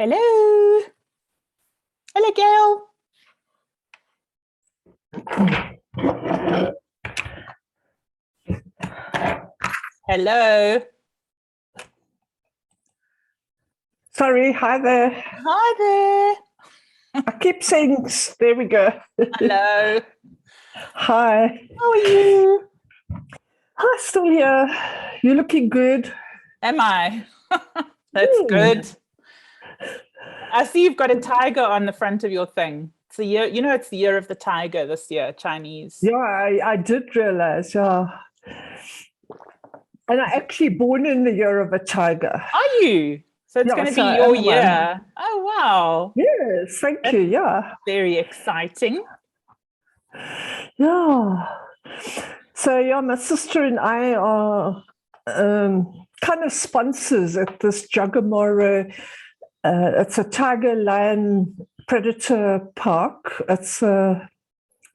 Hello. Hello, Gail. Hello. Sorry, hi there. Hi there. I keep saying, there we go. Hello. Hi. How are you? Hi, still here. You're looking good. Am I? That's good. I see you've got a tiger on the front of your thing. It's the year, it's the year of the tiger this year, Chinese. Yeah, I did realize, yeah. And I actually born in the year of a tiger. Are you? So it's going to be your year. Oh, wow. Yes, thank you, yeah. Very exciting. Yeah. So, yeah, my sister and I are kind of sponsors at this Jagamoro. It's a tiger, lion, predator park. It's kind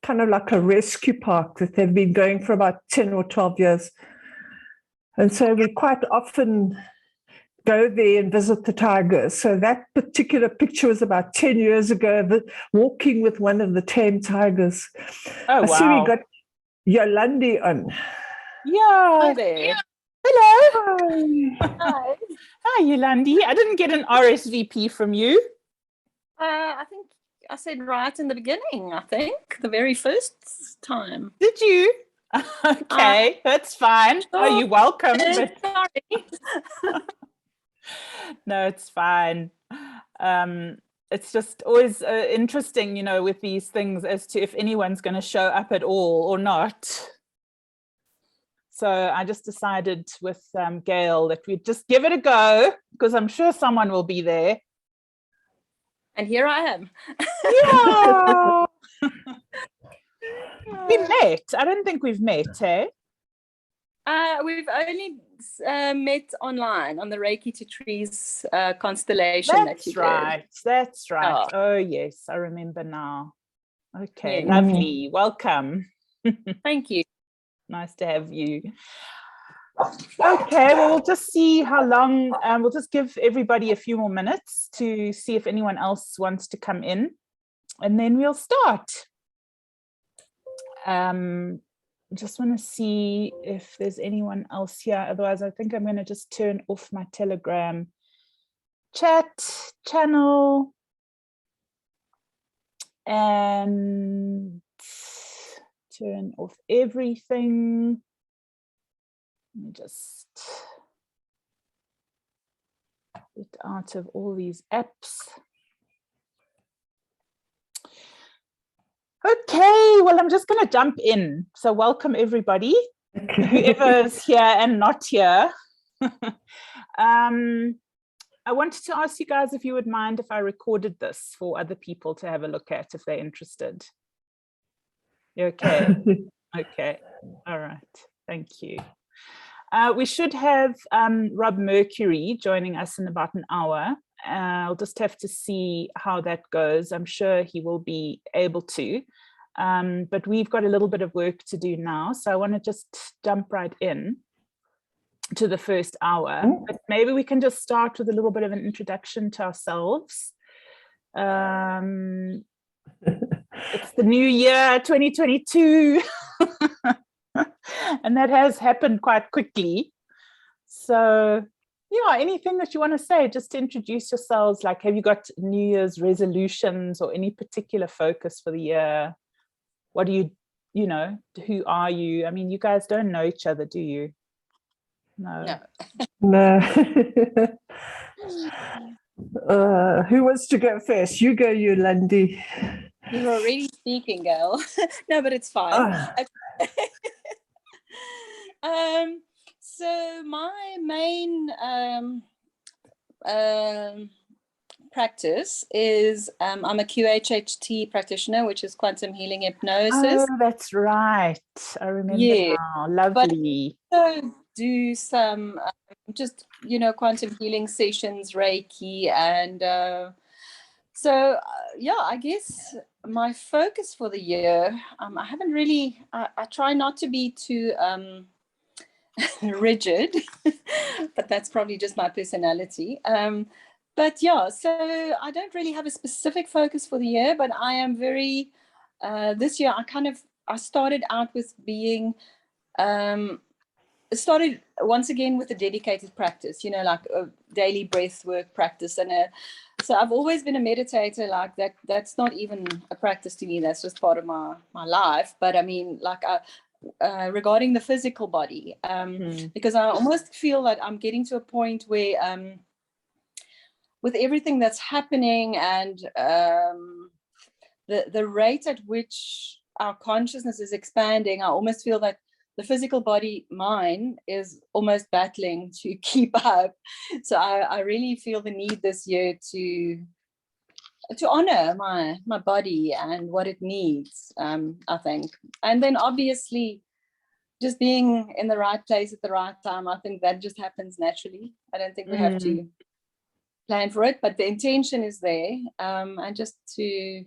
of like a rescue park that they've been going for about 10 or 12 years. And so we quite often go there and visit the tigers. So that particular picture was about 10 years ago, walking with one of the tame tigers. Oh, wow. I see we got Yolandi on. Yeah. Hi there. Hello. Hi. Hi, Yolandi. I didn't get an RSVP from you. I think I said right in the beginning, the very first time. Did you? Okay, that's fine. Oh, you're welcome. But... Sorry. No, it's fine. It's just always interesting, with these things as to if anyone's going to show up at all or not. So I just decided with Gail that we'd just give it a go because I'm sure someone will be there. And here I am. Yeah. We met. I don't think we've met, eh? We've only met online on the Reiki to Trees constellation. That's right. That's right. Oh, yes. I remember now. Okay. Yeah. Lovely. Welcome. Thank you. Nice to have you. Okay. Well, we'll just see how long. We'll just give everybody a few more minutes to see if anyone else wants to come in. And then we'll start. Just want to see if there's anyone else here. Otherwise, I think I'm going to just turn off my Telegram chat channel and turn off everything. Let me just get out of all these apps. Okay, well, I'm just going to jump in. So welcome, everybody, whoever's here and not here. I wanted to ask you guys if you would mind if I recorded this for other people to have a look at if they're interested. You okay? Okay. All right. Thank you. We should have Rob Mercury joining us in about an hour. I'll just have to see how that goes. I'm sure he will be able to, but we've got a little bit of work to do now. So I want to just jump right in to the first hour, but maybe we can just start with a little bit of an introduction to ourselves. It's the new year, 2022, and that has happened quite quickly. So yeah, anything that you want to say, just to introduce yourselves, like have you got New Year's resolutions or any particular focus for the year? What do you who are you? I mean, you guys don't know each other, do you? No. Who wants to go first? You go, Yolandi. You're already speaking, Gail. No, but it's fine. So my main practice is I'm a QHHT practitioner, which is quantum healing hypnosis. Oh, that's right. I remember now. Lovely. But do some just quantum healing sessions, Reiki, and yeah, I guess my focus for the year, I haven't really. I try not to be too rigid, but that's probably just my personality. But yeah, so I don't really have a specific focus for the year, but I am very, this year I started out with being, started once again with a dedicated practice, like a daily breath work practice. And so I've always been a meditator like that. That's not even a practice to me. That's just part of my life. But I mean, like regarding the physical body, because I almost feel that I'm getting to a point where with everything that's happening and the rate at which our consciousness is expanding, I almost feel that the physical body, mine, is almost battling to keep up. So I really feel the need this year to honor my body and what it needs, I think. And then obviously just being in the right place at the right time, I think that just happens naturally. I don't think we have to plan for it, but the intention is there, and just to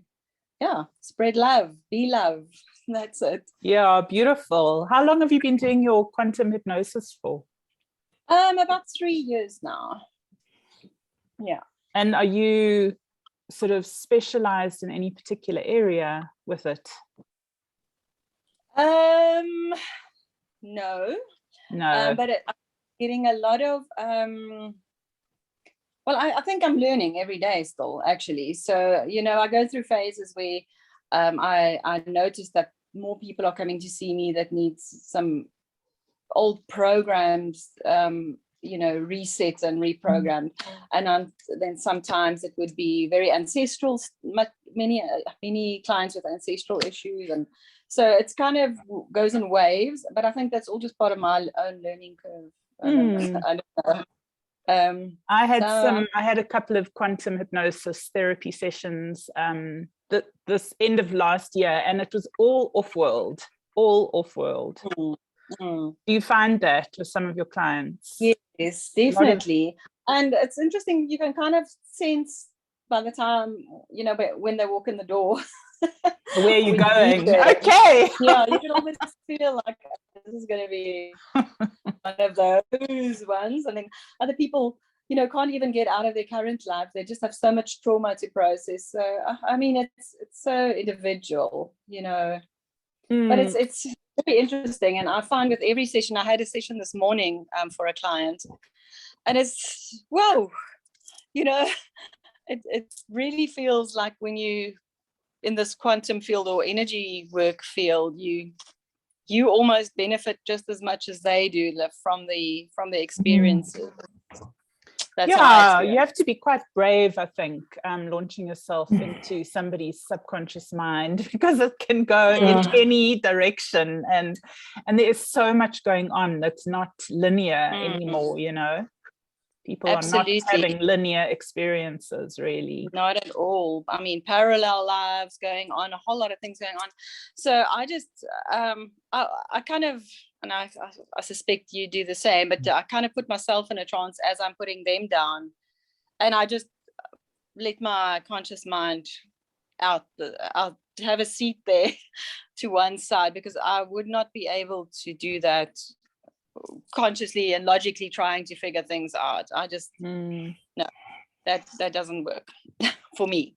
spread love, be love. That's it. Yeah, beautiful. How long have you been doing your quantum hypnosis for? About 3 years now. Yeah. And are you sort of specialized in any particular area with it? No, but I'm getting a lot of well, I think I'm learning every day still, actually. So, I go through phases where I notice that more people are coming to see me that needs some old programs, reset and reprogrammed. And then sometimes it would be very ancestral, many clients with ancestral issues. And so it's kind of goes in waves, but I think that's all just part of my own learning curve. I don't know. I had a couple of quantum hypnosis therapy sessions this end of last year, and it was all off-world. Do you find that with some of your clients? Yes, definitely. And it's interesting, you can kind of sense by the time, when they walk in the door, where are you going? Okay. Yeah, you can almost feel like this is going to be one of those ones. And then other people, can't even get out of their current life. They just have so much trauma to process. So, I mean, it's so individual, but it's very interesting. And I find with every session, I had a session this morning for a client, and it's, whoa, it really feels like when you in this quantum field or energy work field, you almost benefit just as much as they do from the experiences. That's you have to be quite brave, I think, launching yourself into somebody's subconscious mind, because it can go in any direction, and there is so much going on that's not linear anymore. People Absolutely. are not having linear experiences, really. Not at all. I mean, parallel lives going on, a whole lot of things going on. So I just, I kind of, and I suspect you do the same, but I kind of put myself in a trance as I'm putting them down. And I just let my conscious mind out, I'll have a seat there to one side, because I would not be able to do that consciously and logically trying to figure things out. I just no, that doesn't work for me.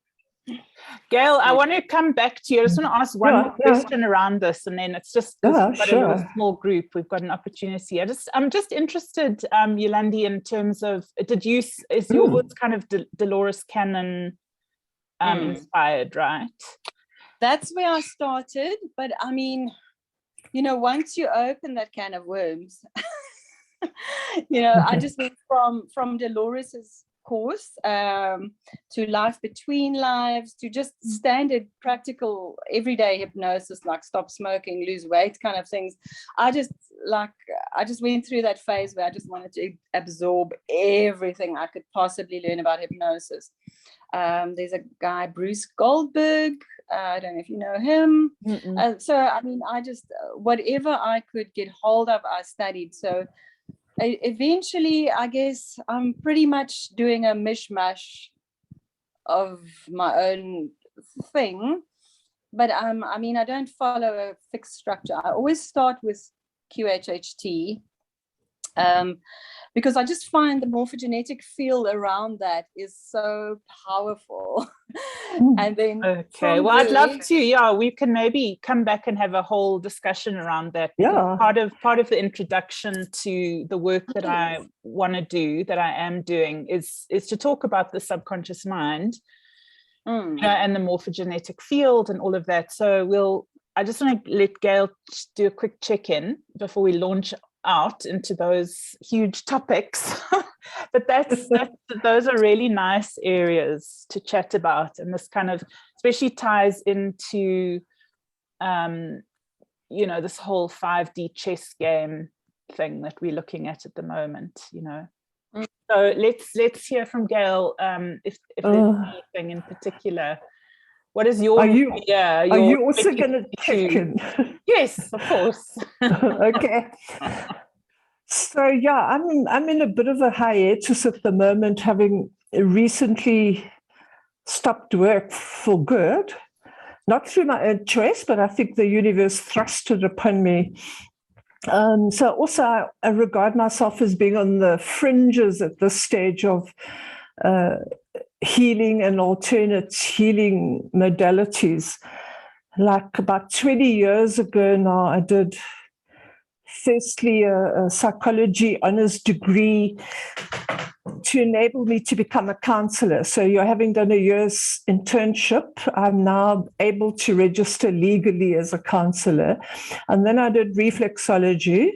Gail, I want to come back to you. I just want to ask one more question around this, and then it's just we've got a little small group. We've got an opportunity. I'm just interested, Yolandi, in terms of, is yours kind of Dolores Cannon inspired, right? That's where I started, but I mean, once you open that can of worms, I just went from Dolores's course to life between lives, to just standard practical everyday hypnosis, like stop smoking, lose weight kind of things. I just went through that phase where I just wanted to absorb everything I could possibly learn about hypnosis. There's a guy, Bruce Goldberg, I don't know if you know him. So I mean, I just whatever I could get hold of, I studied. So eventually, I guess I'm pretty much doing a mishmash of my own thing. But I mean, I don't follow a fixed structure. I always start with QHHT, Because I just find the morphogenetic field around that is so powerful. And then okay, well, I'd love to. Yeah, we can maybe come back and have a whole discussion around that. Yeah. Part of the introduction to the work that I want to do, that I am doing, is to talk about the subconscious mind, you know, and the morphogenetic field and all of that. So I just want to let Gail do a quick check-in before we launch out into those huge topics. But those are really nice areas to chat about, and this kind of especially ties into you know, this whole 5D chess game thing that we're looking at the moment, you know. So let's hear from Gail, if there's anything in particular. What is your Are you also going to check in? Yes, of course. Okay. So yeah, I'm in a bit of a hiatus at the moment, having recently stopped work for good, not through my own choice, but I think the universe thrust it upon me. So also I regard myself as being on the fringes at this stage of healing and alternate healing modalities. Like about 20 years ago now, I did firstly a psychology honors degree to enable me to become a counselor. So you're having done a year's internship, I'm now able to register legally as a counselor. And then I did reflexology,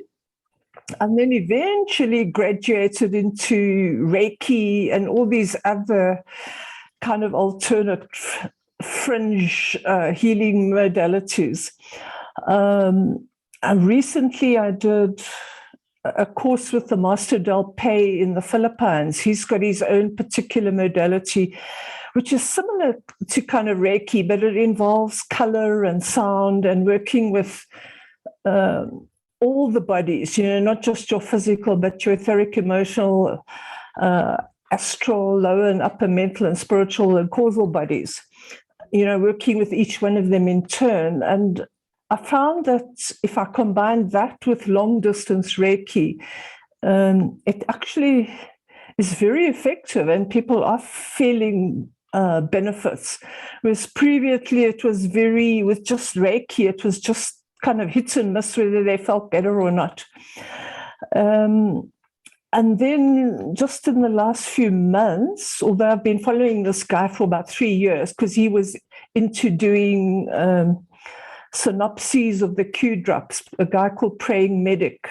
and then eventually graduated into Reiki and all these other kind of alternate fringe healing modalities. And recently I did a course with the Master Del Pei in the Philippines. He's got his own particular modality, which is similar to kind of Reiki, but it involves color and sound and working with all the bodies, you know, not just your physical, but your etheric, emotional, astral, lower and upper mental and spiritual and causal bodies, you know, working with each one of them in turn. And I found that if I combine that with long distance Reiki, it actually is very effective and people are feeling benefits. Whereas previously it was with just Reiki, it was just kind of hit and miss whether they felt better or not. And then just in the last few months, although I've been following this guy for about 3 years, because he was into doing synopses of the Q drops, a guy called Praying Medic.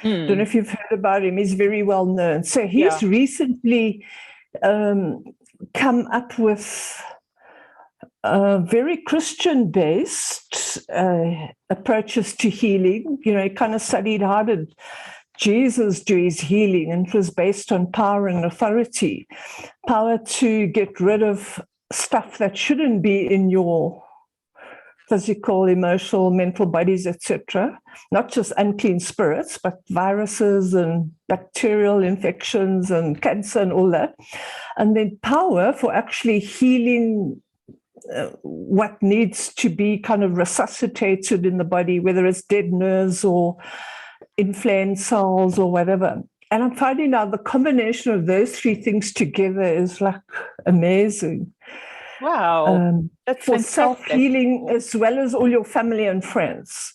Don't know if you've heard about him. He's very well known. So he's recently come up with very Christian-based approaches to healing. You know, he kind of studied how did Jesus do his healing, and it was based on power and authority, power to get rid of stuff that shouldn't be in your physical, emotional, mental bodies, etc. Not just unclean spirits, but viruses and bacterial infections and cancer and all that. And then power for actually healing what needs to be kind of resuscitated in the body, whether it's dead nerves or inflamed cells or whatever. And I'm finding now the combination of those three things together is like amazing. Wow. That's for fantastic. Self-healing as well as all your family and friends.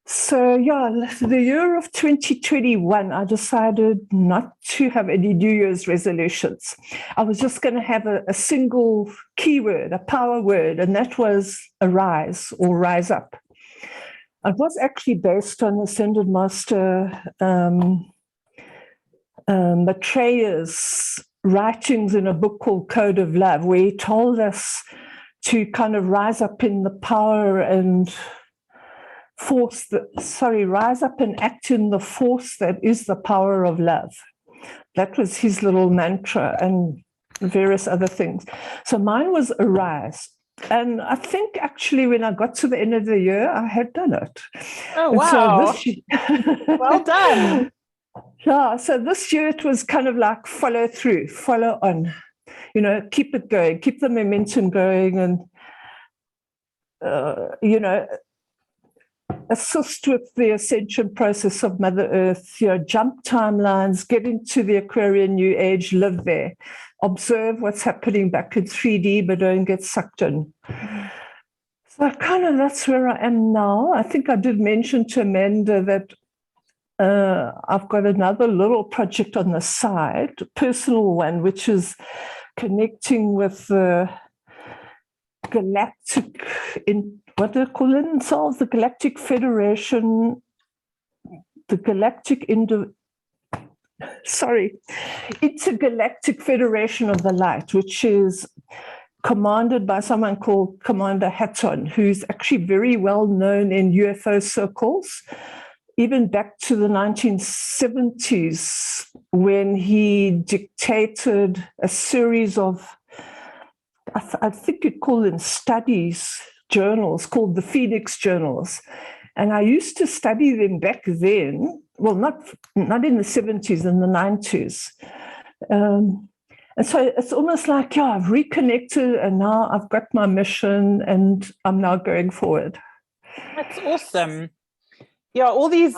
So yeah, the year of 2021, I decided not to have any New Year's resolutions. I was just going to have a single keyword, a power word, and that was arise or rise up. It was actually based on Ascended Master Maitreya's writings in a book called Code of Love, where he told us to kind of rise up in the power and rise up and act in the force that is the power of love. That was his little mantra and various other things. So mine was arise. And I think actually when I got to the end of the year, I had done it. Oh, wow. So well done. Yeah, so this year it was kind of like follow through, follow on, you know, keep it going, keep the momentum going. And, you know, assist with the ascension process of Mother Earth, jump timelines, get into the Aquarian New Age, live there, observe what's happening back in 3D, but don't get sucked in. So that's where I am now. I think I did mention to Amanda that I've got another little project on the side, a personal one, which is connecting with the galactic, what do they call it themselves? The Galactic Federation, the Galactic Intergalactic Federation of the Light, which is commanded by someone called Commander Hatton, who's actually very well known in UFO circles, even back to the 1970s, when he dictated a series of, I think you'd call them studies, journals called the Phoenix Journals. And I used to study them back then, well, not in the 70s, in the 90s. And so it's almost like, I've reconnected and now I've got my mission and I'm now going forward. That's awesome. Yeah, all these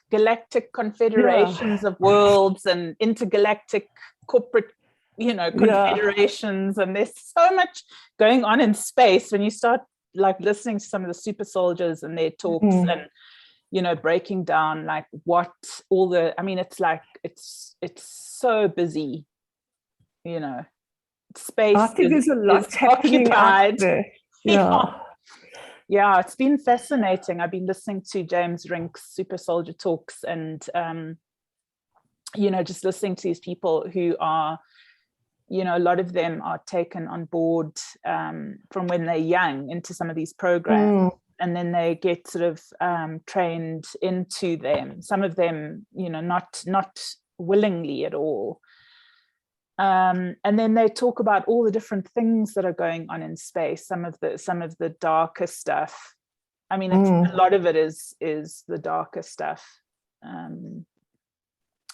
galactic confederations of worlds and intergalactic corporate, confederations, and there's so much going on in space when you start like listening to some of the super soldiers and their talks and breaking down like what all the, it's like it's so busy, space. I think there's a lot happening out there. Yeah, it's been fascinating. I've been listening to James Rink's Super Soldier Talks and, just listening to these people who are, a lot of them are taken on board from when they're young into some of these programs. And then they get sort of trained into them. Some of them, not willingly at all. And then they talk about all the different things that are going on in space. Some of the darker stuff. A lot of it is the darker stuff.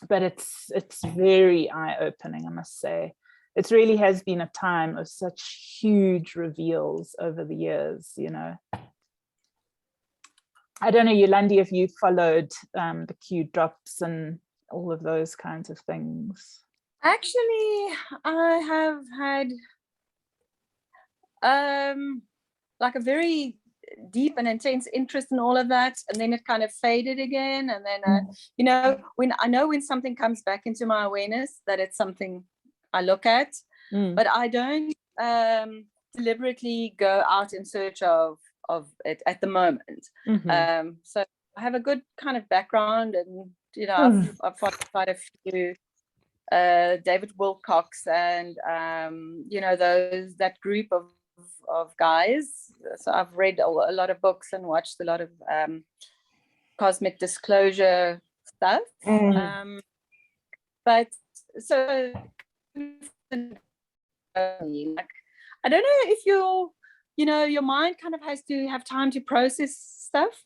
But it's very eye-opening, I must say. It really has been a time of such huge reveals over the years. I don't know, Yolandi, if you followed the Q drops and all of those kinds of things. Actually, I have had like a very deep and intense interest in all of that, and then it kind of faded again. And then, when something comes back into my awareness, that it's something I look at, but I don't deliberately go out in search of it at the moment. So I have a good kind of background, and I've followed quite a few. David Wilcox and that group of guys. So I've read a lot of books and watched a lot of cosmic disclosure stuff. But so like, I don't know if your mind kind of has to have time to process stuff,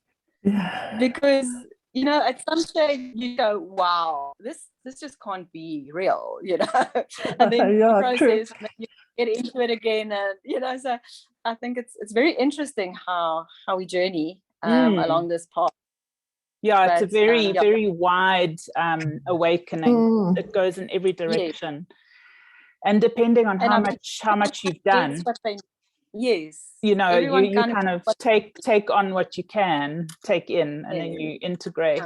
because at some stage you go, wow, this just can't be real, and then you process and then you get into it again, and so I think it's very interesting how we journey along this path. It's a very very wide awakening. It goes in every direction, and depending on how much you've done, you kind of take on what you can take in, and then you integrate.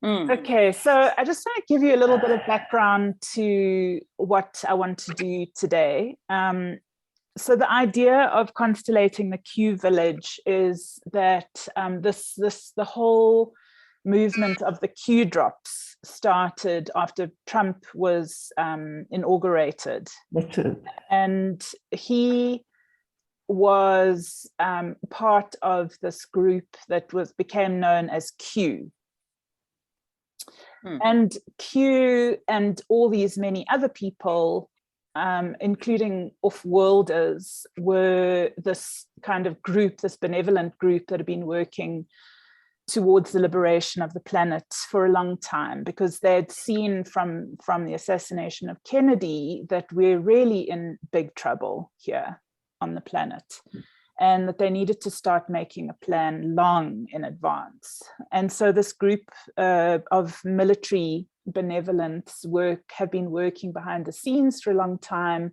Okay, so I just want to give you a little bit of background to what I want to do today. So the idea of constellating the Q village is that the whole movement of the Q drops started after Trump was inaugurated. And he was part of this group that became known as Q. And Q and all these many other people, including off-worlders, were this kind of group, this benevolent group that had been working towards the liberation of the planet for a long time, because they had seen from the assassination of Kennedy that we're really in big trouble here on the planet. and that they needed to start making a plan long in advance. And so this group of military benevolence have been working behind the scenes for a long time,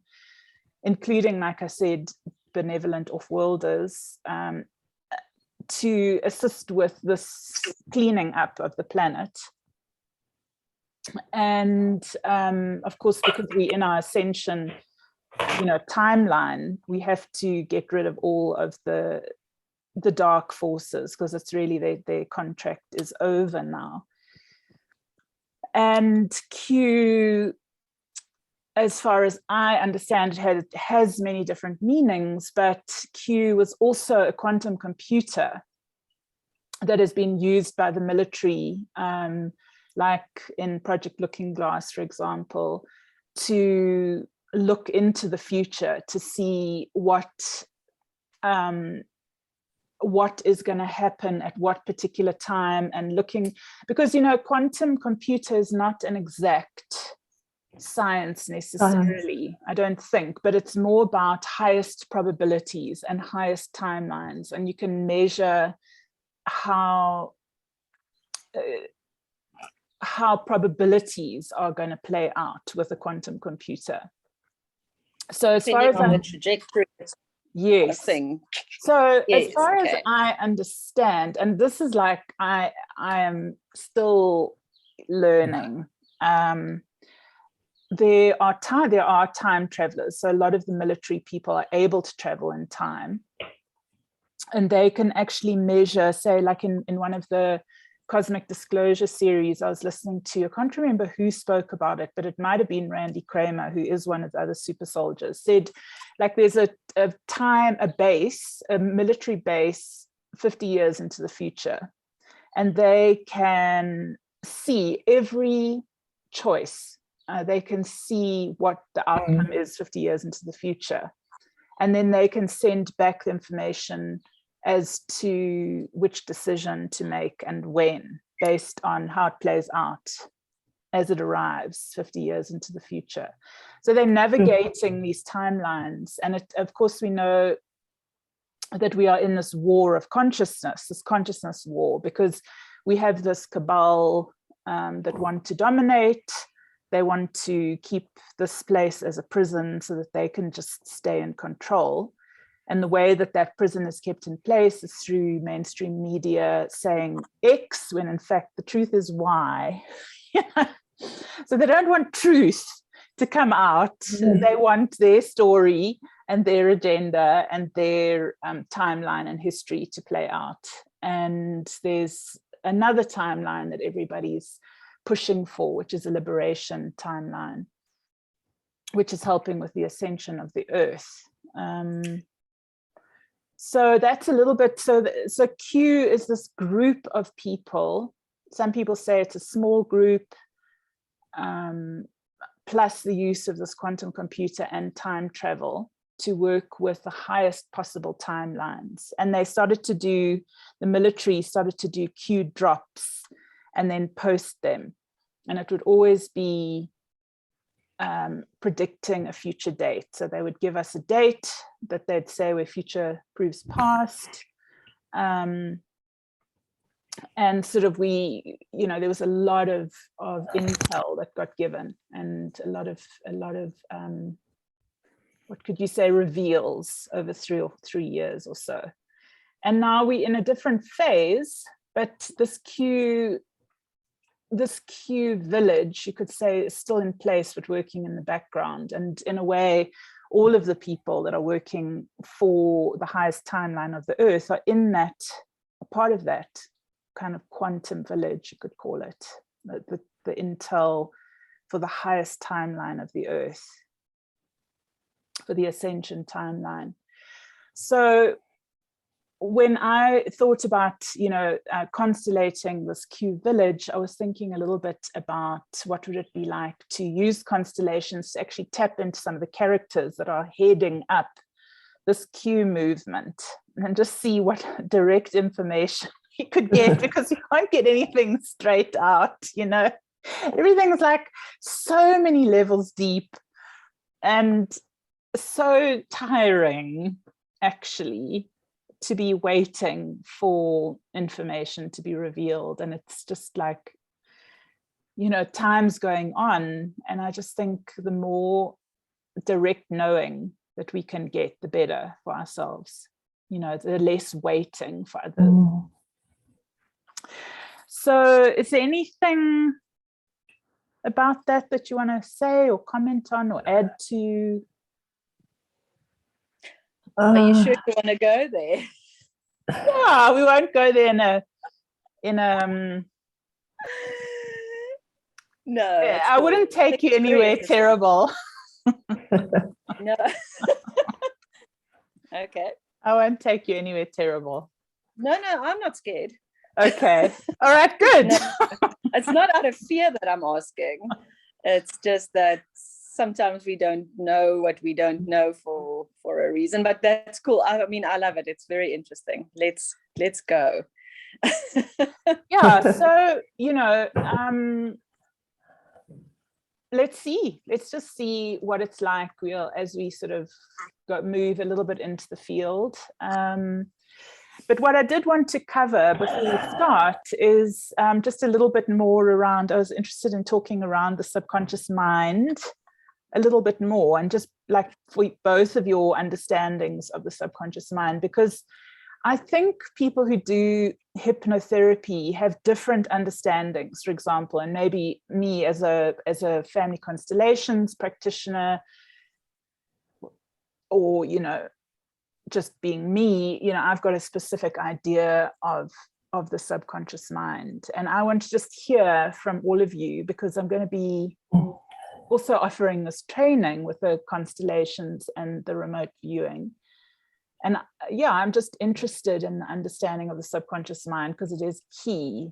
including, like I said, benevolent off-worlders, to assist with this cleaning up of the planet. And of course, because we're in our ascension, timeline, we have to get rid of all of the dark forces, because it's really their contract is over now. And Q, as far as I understand it, has many different meanings, but Q was also a quantum computer that has been used by the military, like in Project Looking Glass, for example, to look into the future to see what is going to happen at what particular time, and looking, because quantum computer is not an exact science necessarily, I don't think, but it's more about highest probabilities and highest timelines, and you can measure how probabilities are going to play out with a quantum computer. So as far as on the trajectory, yes, thing. So yes, as far as I understand, and this is like I am still learning, there are time travelers. So a lot of the military people are able to travel in time, and they can actually measure, say, like in one of the Cosmic Disclosure series I was listening to, I can't remember who spoke about it, but it might have been Randy Kramer, who is one of the other super soldiers, said like there's a military base 50 years into the future, and they can see every choice. They can see what the outcome is 50 years into the future, and then they can send back the information as to which decision to make and when, based on how it plays out as it arrives 50 years into the future. So they're navigating these timelines. And of course, we know that we are in this war of consciousness, this consciousness war, because we have this cabal that want to dominate. They want to keep this place as a prison so that they can just stay in control. And the way that prison is kept in place is through mainstream media saying X, when in fact the truth is Y. So they don't want truth to come out. They want their story and their agenda and their timeline and history to play out. And there's another timeline that everybody's pushing for, which is a liberation timeline, which is helping with the ascension of the earth. So that's a little bit, so Q is this group of people. Some people say it's a small group, plus the use of this quantum computer and time travel to work with the highest possible timelines. And the military started to do Q drops and then post them. And it would always be predicting a future date. So they would give us a date that they'd say where future proves past. And sort of there was a lot of intel that got given, and a lot of what could you say, reveals over 3 years or so. And now we're in a different phase, but this Q village, you could say, is still in place, but working in the background. And in a way, all of the people that are working for the highest timeline of the earth are in that, a part of that kind of quantum village, you could call it, the intel for the highest timeline of the earth, for the ascension timeline. So when I thought about, constellating this Q village, I was thinking a little bit about what would it be like to use constellations to actually tap into some of the characters that are heading up this Q movement, and just see what direct information you could get, because you can't get anything straight out, Everything's like so many levels deep and so tiring, actually. to be waiting for information to be revealed. And it's just like, you know, time's going on. And I just think the more direct knowing that we can get, the better for ourselves, you know, the less waiting for others. So is there anything about that you want to say or comment on or add to? Are you sure you want to go there? Yeah, we won't go there in a no, I wouldn't take you anywhere terrible. No. Okay. I won't take you anywhere terrible. No, I'm not scared. Okay. All right, good. No, it's not out of fear that I'm asking. It's just that sometimes we don't know what we don't know for a reason, but that's cool. I mean, I love it. It's very interesting. Let's go. Yeah, so, you know, let's just see what it's like as we sort of move a little bit into the field. But what I did want to cover before we start is just a little bit more around, I was interested in talking around the subconscious mind a little bit more, and just like for both of your understandings of the subconscious mind, because I think people who do hypnotherapy have different understandings, for example, and maybe me as a family constellations practitioner, or, you know, just being me, you know, I've got a specific idea of the subconscious mind. And I want to just hear from all of you, because I'm going to be also offering this training with the constellations and the remote viewing. And yeah, I'm just interested in the understanding of the subconscious mind, because it is key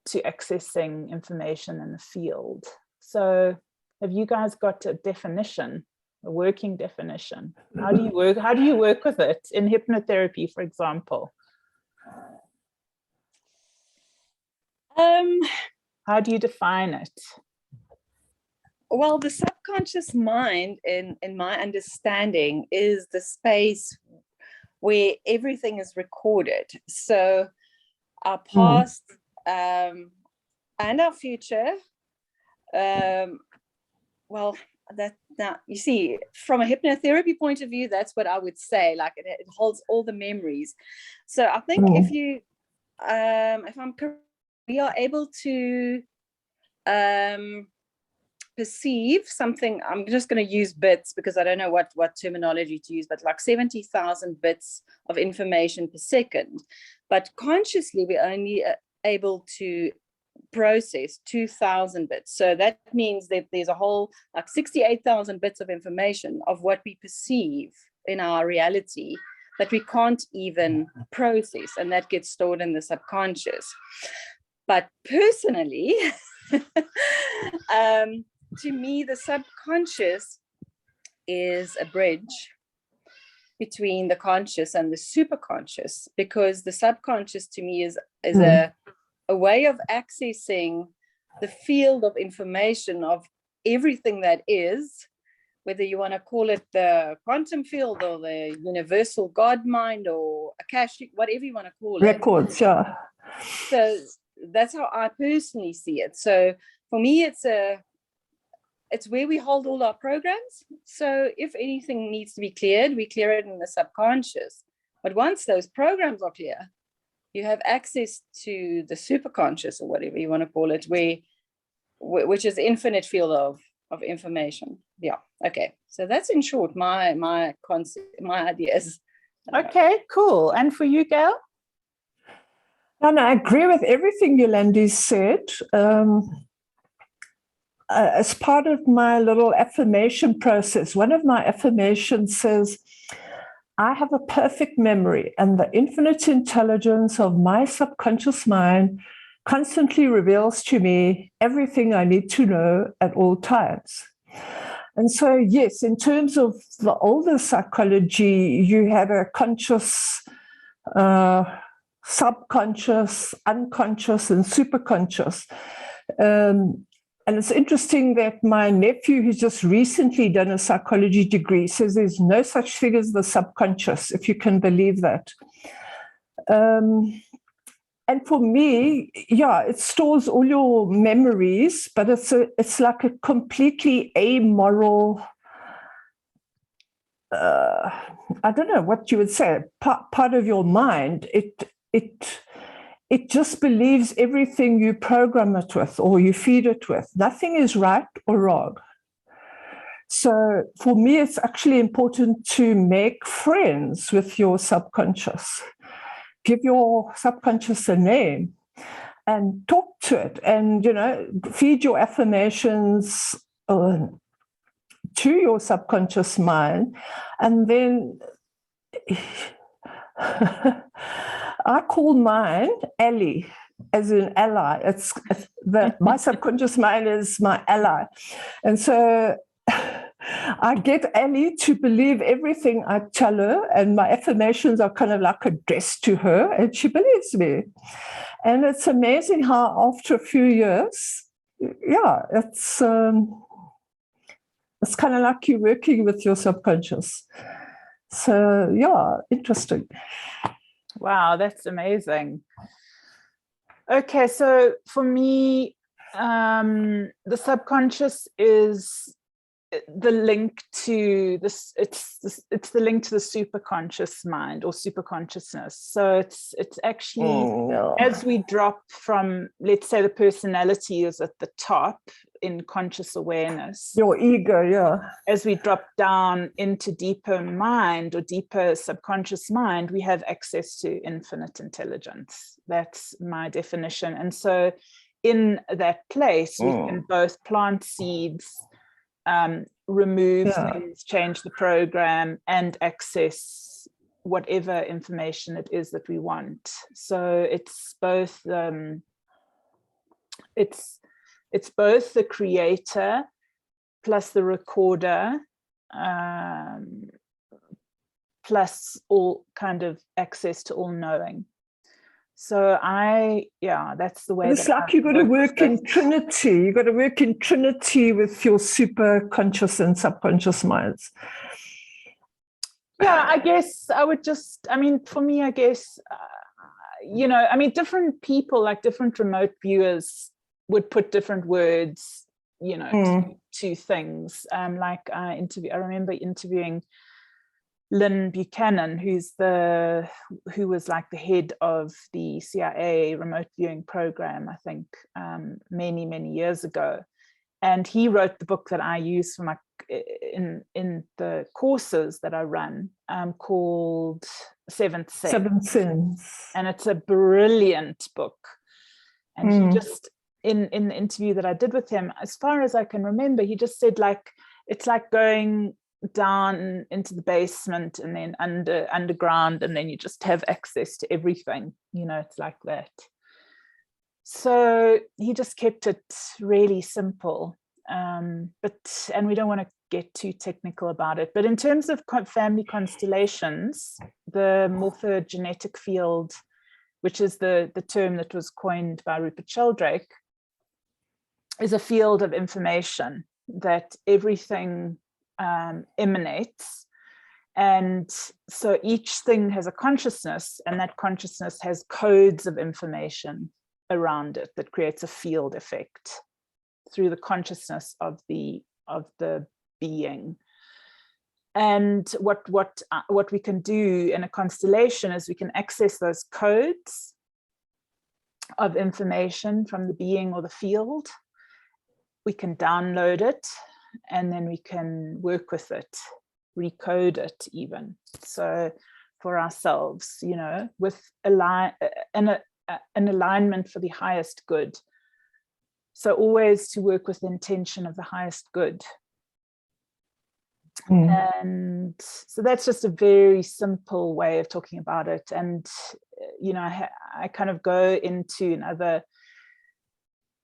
to accessing information in the field. So have you guys got a definition, a working definition? How do you work with it in hypnotherapy, for example? How do you define it? Well, the subconscious mind, in my understanding, is the space where everything is recorded. So our past and our future, well, that now you see, from a hypnotherapy point of view, that's what I would say. Like it holds all the memories. So I think if you, if I'm correct, we are able to perceive something. I'm just going to use bits because I don't know what terminology to use, but like 70,000 bits of information per second. But consciously, we're only able to process 2,000 bits. So that means that there's a whole like 68,000 bits of information of what we perceive in our reality that we can't even process, and that gets stored in the subconscious. But personally, to me, the subconscious is a bridge between the conscious and the superconscious, because the subconscious to me is a way of accessing the field of information of everything that is, whether you want to call it the quantum field or the universal God mind or Akashic, whatever you want to call it. Records, yeah. So that's how I personally see it. So for me, it's where we hold all our programs. So if anything needs to be cleared, we clear it in the subconscious. But once those programs are clear, you have access to the superconscious, or whatever you want to call it, which is infinite field of information. Yeah. Okay. So that's in short my concept, my ideas. Okay, cool. And for you, Gail? And I agree with everything Yolandi said. As part of my little affirmation process, one of my affirmations says, I have a perfect memory, and the infinite intelligence of my subconscious mind constantly reveals to me everything I need to know at all times. And so, yes, in terms of the older psychology, you had a conscious, subconscious, unconscious, and superconscious. And it's interesting that my nephew, who's just recently done a psychology degree, says there's no such thing as the subconscious, if you can believe that. And for me, yeah, it stores all your memories, but it's like a completely amoral, I don't know what you would say, part of your mind. It just believes everything you program it with or you feed it with. Nothing is right or wrong. So for me, it's actually important to make friends with your subconscious. Give your subconscious a name and talk to it, and feed your affirmations to your subconscious mind. And then I call mine Ellie, as in ally. My subconscious mind is my ally. And so I get Ellie to believe everything I tell her, and my affirmations are kind of like addressed to her, and she believes me. And it's amazing how after a few years, yeah, it's kind of like you're working with your subconscious. So yeah, interesting. Wow, that's amazing. Okay, so for me, the subconscious is the link to this. It's the link to the superconscious mind or superconsciousness. So it's actually as we drop from, let's say, the personality is at the top in conscious awareness. Your ego, yeah. As we drop down into deeper mind or deeper subconscious mind, we have access to infinite intelligence. That's my definition. And so in that place, we can both plant seeds, remove things, change the program, and access whatever information it is that we want. So it's both it's both the creator plus the recorder, plus all kind of access to all knowing. So that's the way. It's like you've got to work in Trinity. You've got to work in Trinity with your super conscious and subconscious minds. Yeah, I guess I would for me, I guess, different people, like different remote viewers, would put different words, to things. I remember interviewing Lynn Buchanan, who was like the head of the CIA remote viewing program, I think, many, many years ago. And he wrote the book that I use for my in the courses that I run, called Seventh Sense. Seventh Sense. And it's a brilliant book. And he just, in the interview that I did with him, as far as I can remember, he just said, like, it's like going down into the basement and then underground, and then you just have access to everything. It's like that. So he just kept it really simple. And we don't want to get too technical about it. But in terms of family constellations, the morphogenetic field, which is the term that was coined by Rupert Sheldrake, is a field of information that everything emanates. And so each thing has a consciousness, and that consciousness has codes of information around it that creates a field effect through the consciousness of the being. And what we can do in a constellation is we can access those codes of information from the being or the field. We can download it, and then we can work with it, recode it even. So for ourselves, with an alignment for the highest good. So always to work with the intention of the highest good. And so that's just a very simple way of talking about it. And, I kind of go into, in other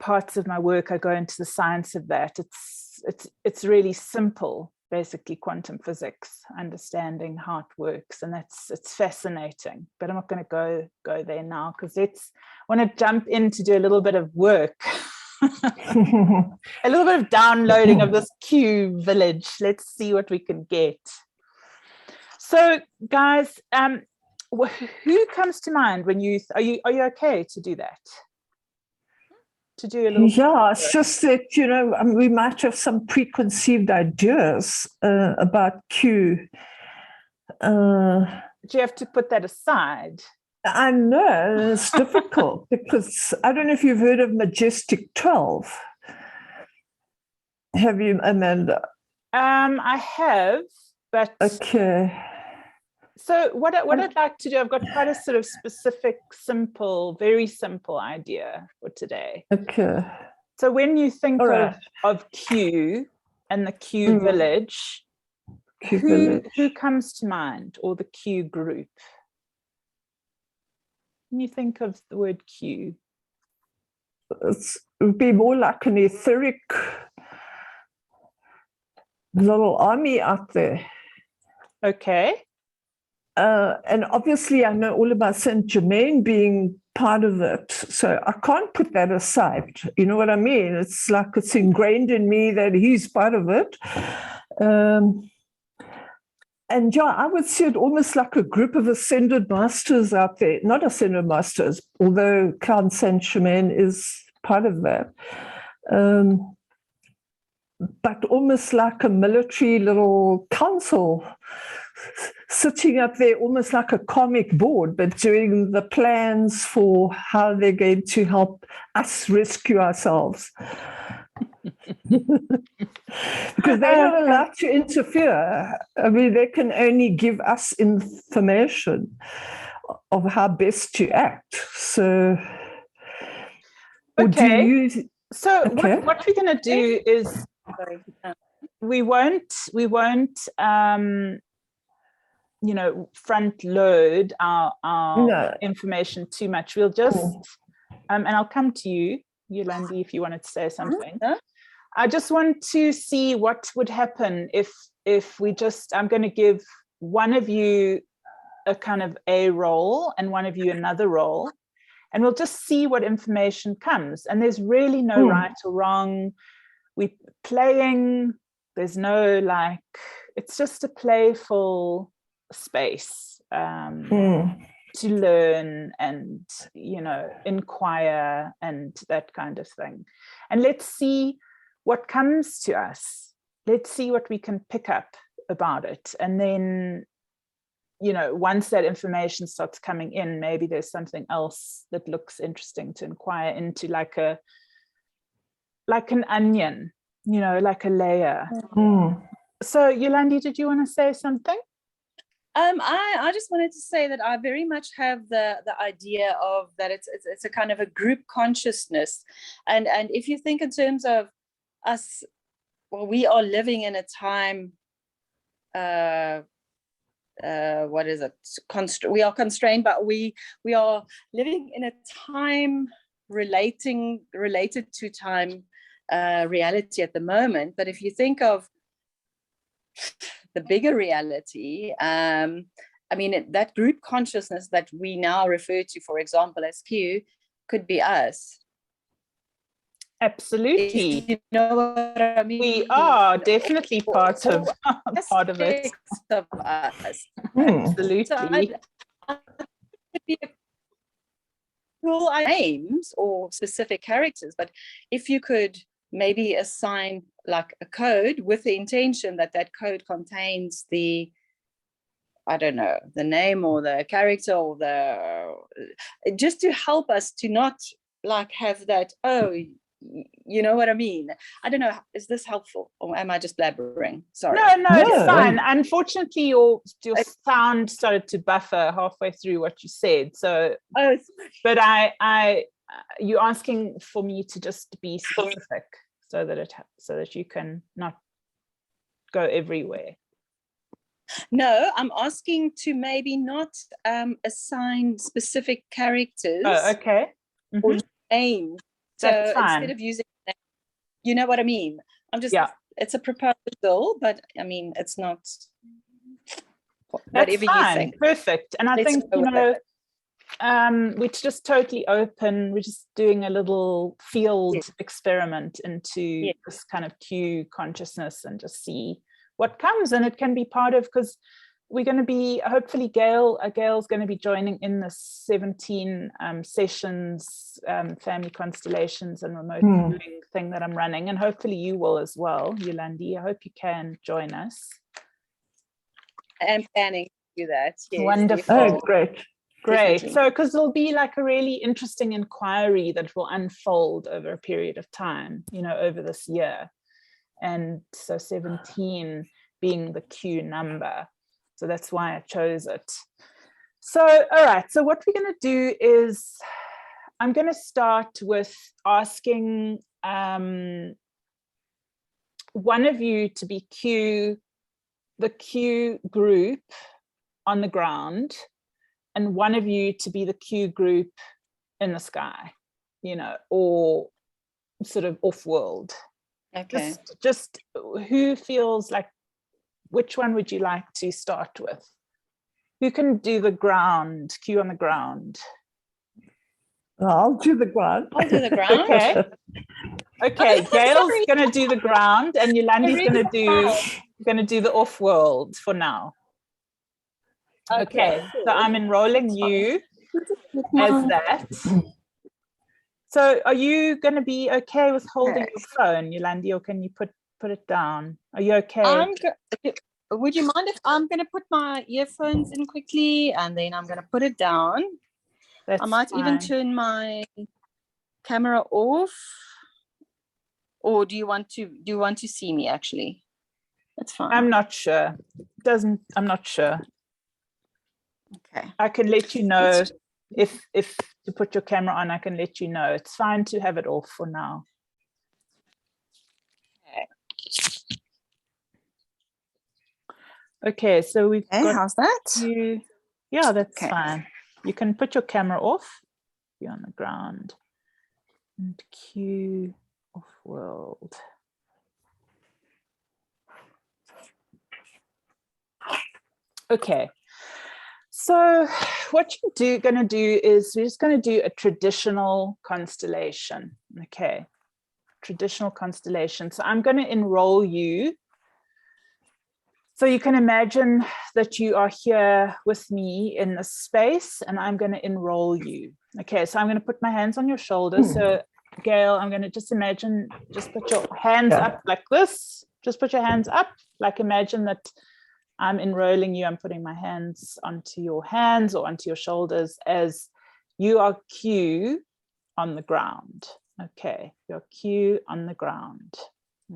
parts of my work, I go into the science of that. It's really simple, basically quantum physics, understanding how it works, and it's fascinating. But I'm not going to go there now, because I want to jump in to do a little bit of work. A little bit of downloading of this Q village. Let's see what we can get. So guys, who comes to mind when you, are you okay to do that? To do a little. Yeah, it's just that, you know, we might have some preconceived ideas about Q. Do you have to put that aside? I know it's difficult because I don't know if you've heard of Majestic 12. Have you, Amanda? I have, but okay. So what I'd like to do, I've got quite a sort of specific, simple, very simple idea for today. Okay. So when you think right. of Q and the Q village, who comes to mind, or the Q group? When you think of the word Q? It would be more like an etheric little army out there. Okay. And obviously I know all about Saint Germain being part of it. So I can't put that aside. You know what I mean? It's like it's ingrained in me that he's part of it. And yeah, I would see it almost like a group of ascended masters out there. Not ascended masters, although Count Saint Germain is part of that. But almost like a military little council sitting up there, almost like a comic board, but doing the plans for how they're going to help us rescue ourselves. Because they're not allowed to interfere. I mean, they can only give us information of how best to act. So, okay. So what we're going to do is we won't you know, front load our information too much. We'll just and I'll come to you, Yolandi, if you wanted to say something. I just want to see what would happen if we just, I'm going to give one of you a kind of a role and one of you another role, and we'll just see what information comes. And there's really no right or wrong. We're playing, there's no like, it's just a playful space to learn and, you know, inquire and that kind of thing. And let's see what comes to us. Let's see what we can pick up about it. And then, you know, once that information starts coming in, maybe there's something else that looks interesting to inquire into, like an onion, you know, like a layer. So Yolandi, did you want to say something? I just wanted to say that I very much have the idea of that it's a kind of a group consciousness, and if you think in terms of us, well, we are living in a time. What is it? We are constrained, but we are living in a time related to time reality at the moment. But if you think of the bigger reality, I mean, that group consciousness that we now refer to, for example, as Q, could be us. Absolutely. If you know what I mean? We are definitely part of it. Of us. Absolutely. So cool names or specific characters, but if you could maybe assign like a code with the intention that that code contains the, I don't know, the name or the character or the, just to help us to not like have that, oh, you know what I mean? I don't know, is this helpful or am I just blabbering? Sorry. No, it's fine. Unfortunately, your sound started to buffer halfway through what you said. So, but you're asking for me to just be specific so that you can not go everywhere. No, I'm asking to maybe not assign specific characters. Oh, okay. Or names. So that's fine. Instead of using, you know what I mean? I'm just, it's a proposal, but I mean, it's not whatever you think. Perfect. And I think, you know, it's just totally open. We're just doing a little field experiment into this kind of Q consciousness and just see what comes. And it can be part of, because we're going to be, hopefully Gail's going to be joining in the 17 sessions, family constellations and remote viewing thing that I'm running, and hopefully you will as well, Yolandi. I hope you can join us. I'm planning to do that. Yes, wonderful. Oh, great. Great. Definitely. So, because there'll be like a really interesting inquiry that will unfold over a period of time, you know, over this year. And so 17 being the Q number. So that's why I chose it. So, all right. So what we're going to do is I'm going to start with asking one of you to be the Q group on the ground, and one of you to be the Q group in the sky, you know, or sort of off world. Okay. Just who feels like, which one would you like to start with? Who can do the ground, Q on the ground? I'll do the ground. I'll do the ground. Okay. Okay, Gail's Sorry. going to do the ground and Yolandi's going to do the off world for now. Okay, so I'm enrolling you as that. So are you going to be okay with holding your phone, Yolandi, or can you put it down? Are you okay? Would you mind if I'm going to put my earphones in quickly and then I'm going to put it down? That's I might even fine. turn my camera off. Or do you want to see me actually? That's fine. I'm not sure. I'm not sure. Okay. I can let you know if to put your camera on. I can let you know. It's fine to have it off for now. Okay, so we've got How's that? Yeah, that's Okay. fine. You can put your camera off. You're on the ground. And Q off world. Okay. So what you're going to do is we're just going to do a traditional constellation. Okay. Traditional constellation. So I'm going to enroll you. So you can imagine that you are here with me in this space and I'm going to enroll you. Okay, so I'm going to put my hands on your shoulders. So Gail, I'm going to just imagine, just put your hands up like this. Just put your hands up, like imagine that I'm enrolling you. I'm putting my hands onto your hands or onto your shoulders as you are Q on the ground. Okay, you're Q on the ground.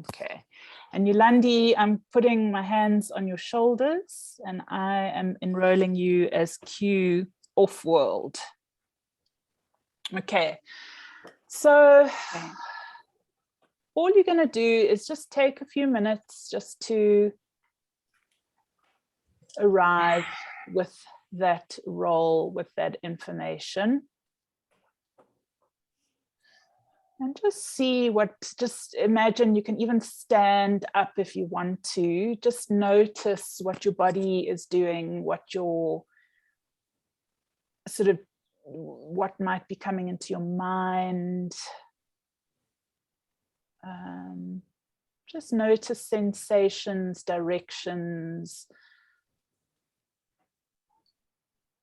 Okay, and Yolandi, I'm putting my hands on your shoulders and I am enrolling you as Q off world. Okay, so all you're going to do is just take a few minutes just to arrive with that role, with that information. And just see just imagine you can even stand up if you want to. Just notice what your body is doing, what your sort of, what might be coming into your mind. Just notice sensations, directions.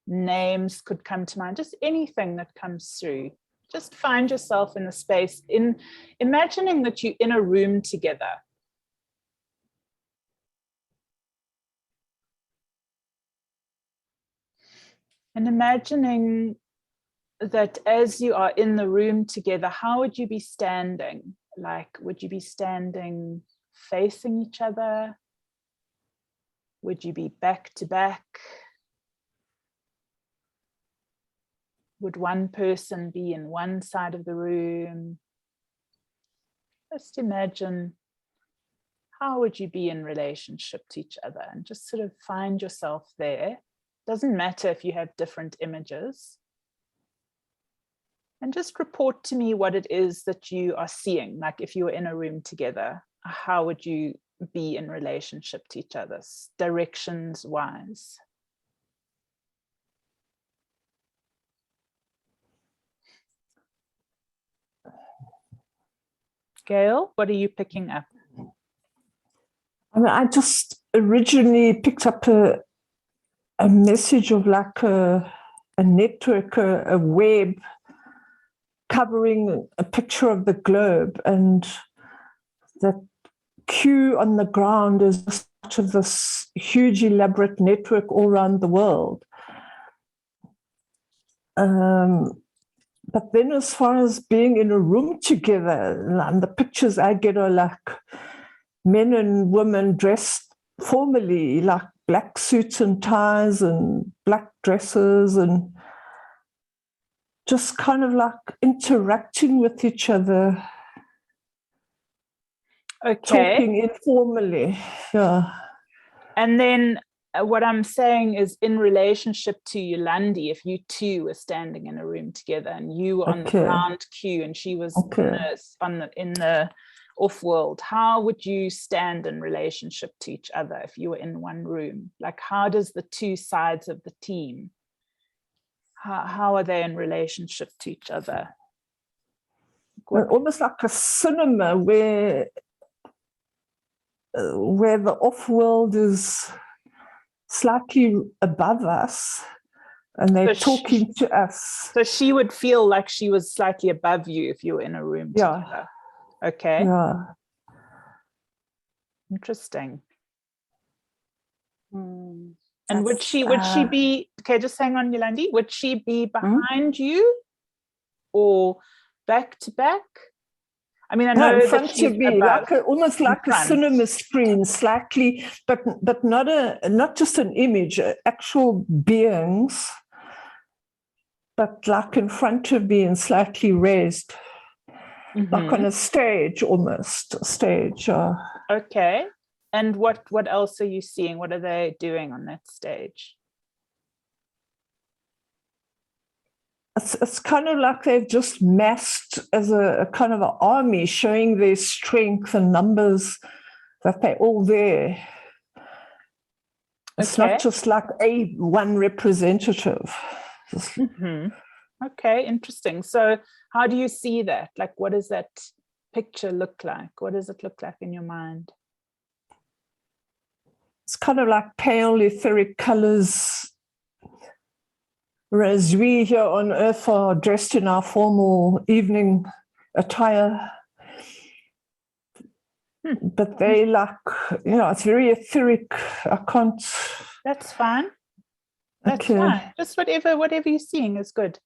Names could come to mind, just anything that comes through. Just find yourself in the space, in imagining that you're in a room together. And imagining that as you are in the room together, how would you be standing? Like, would you be standing facing each other? Would you be back to back? Would one person be in one side of the room? Just imagine, how would you be in relationship to each other? And just sort of find yourself there. Doesn't matter if you have different images. And just report to me what it is that you are seeing. Like if you were in a room together, how would you be in relationship to each other, directions wise? Gail, what are you picking up? I mean, I just originally picked up a a message of like a network, a web covering a picture of the globe, and that Q on the ground is part of this huge elaborate network all around the world. But then as far as being in a room together, and the pictures I get are like men and women dressed formally, like black suits and ties and black dresses, and just kind of like interacting with each other, talking informally. Yeah. And then what I'm saying is, in relationship to Yolandi, if you two were standing in a room together and you were on the ground Q and she was in the off-world, how would you stand in relationship to each other if you were in one room? Like, how does the two sides of the team, how are they in relationship to each other? Well, almost like a cinema where the off-world is slightly above us and they're talking to us. So she would feel like she was slightly above you if you were in a room together. Okay. Yeah. Interesting. And would she be, okay, just hang on, Yolandi, would she be behind you or back to back? I mean, I know in front that she's of me, above, almost like a cinema screen, slightly, but not just an image, actual beings, but like in front of me and slightly raised, like on a stage, almost a stage. Okay. And what else are you seeing? What are they doing on that stage? It's kind of like they've just massed as a kind of an army, showing their strength and numbers, that they're all there. It's not just like one representative. Okay, interesting. So how do you see that? Like, what does that picture look like? What does it look like in your mind? It's kind of like pale etheric colors, whereas we here on Earth are dressed in our formal evening attire. But they like, it's very etheric. I can't. That's fine. That's fine. Just whatever you're seeing is good.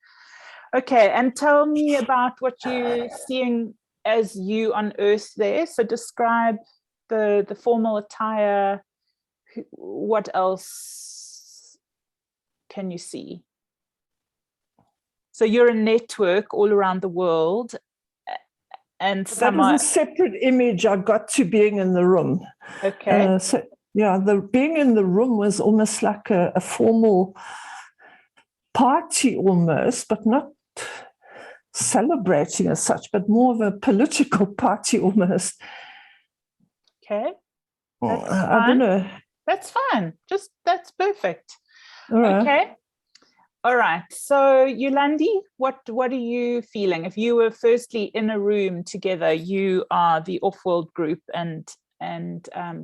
Okay, and tell me about what you're seeing as you on Earth there. So describe the formal attire. What else can you see? So you're a network all around the world, and that is a separate image I got to being in the room. Okay. The being in the room was almost like a formal party almost, but not celebrating as such, but more of a political party almost. Okay. I don't know. That's fine. That's perfect. All right. Okay. All right. So Yolandi, what are you feeling? If you were firstly in a room together, you are the off-world group and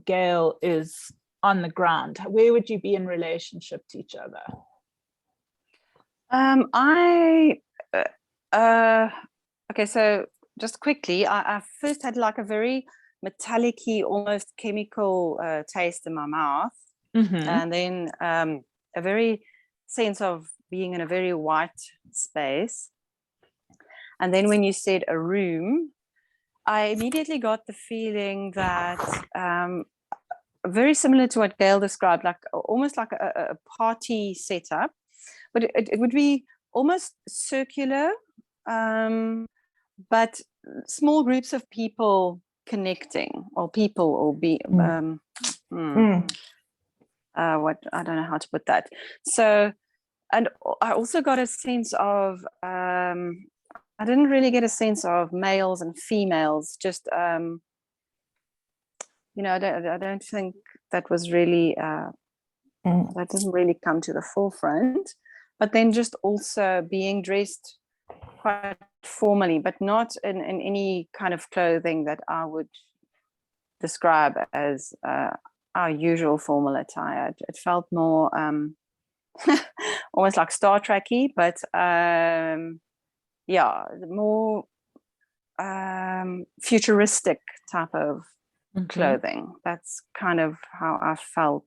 Gail is on the ground. Where would you be in relationship to each other? Okay, so just quickly, I first had like a very metallic-y, almost chemical taste in my mouth, and then a very sense of being in a very white space. And then when you said a room, I immediately got the feeling that very similar to what Gail described, like almost like a party setup, but it would be almost circular, but small groups of people connecting, or people, or be what, I don't know how to put that. So, and I also got a sense of I didn't really get a sense of males and females, just I don't think that was really that doesn't really come to the forefront. But then just also being dressed quite formally, but not in any kind of clothing that I would describe as our usual formal attire. It felt more almost like Star Trek-y, but yeah, the more futuristic type of clothing. That's kind of how I felt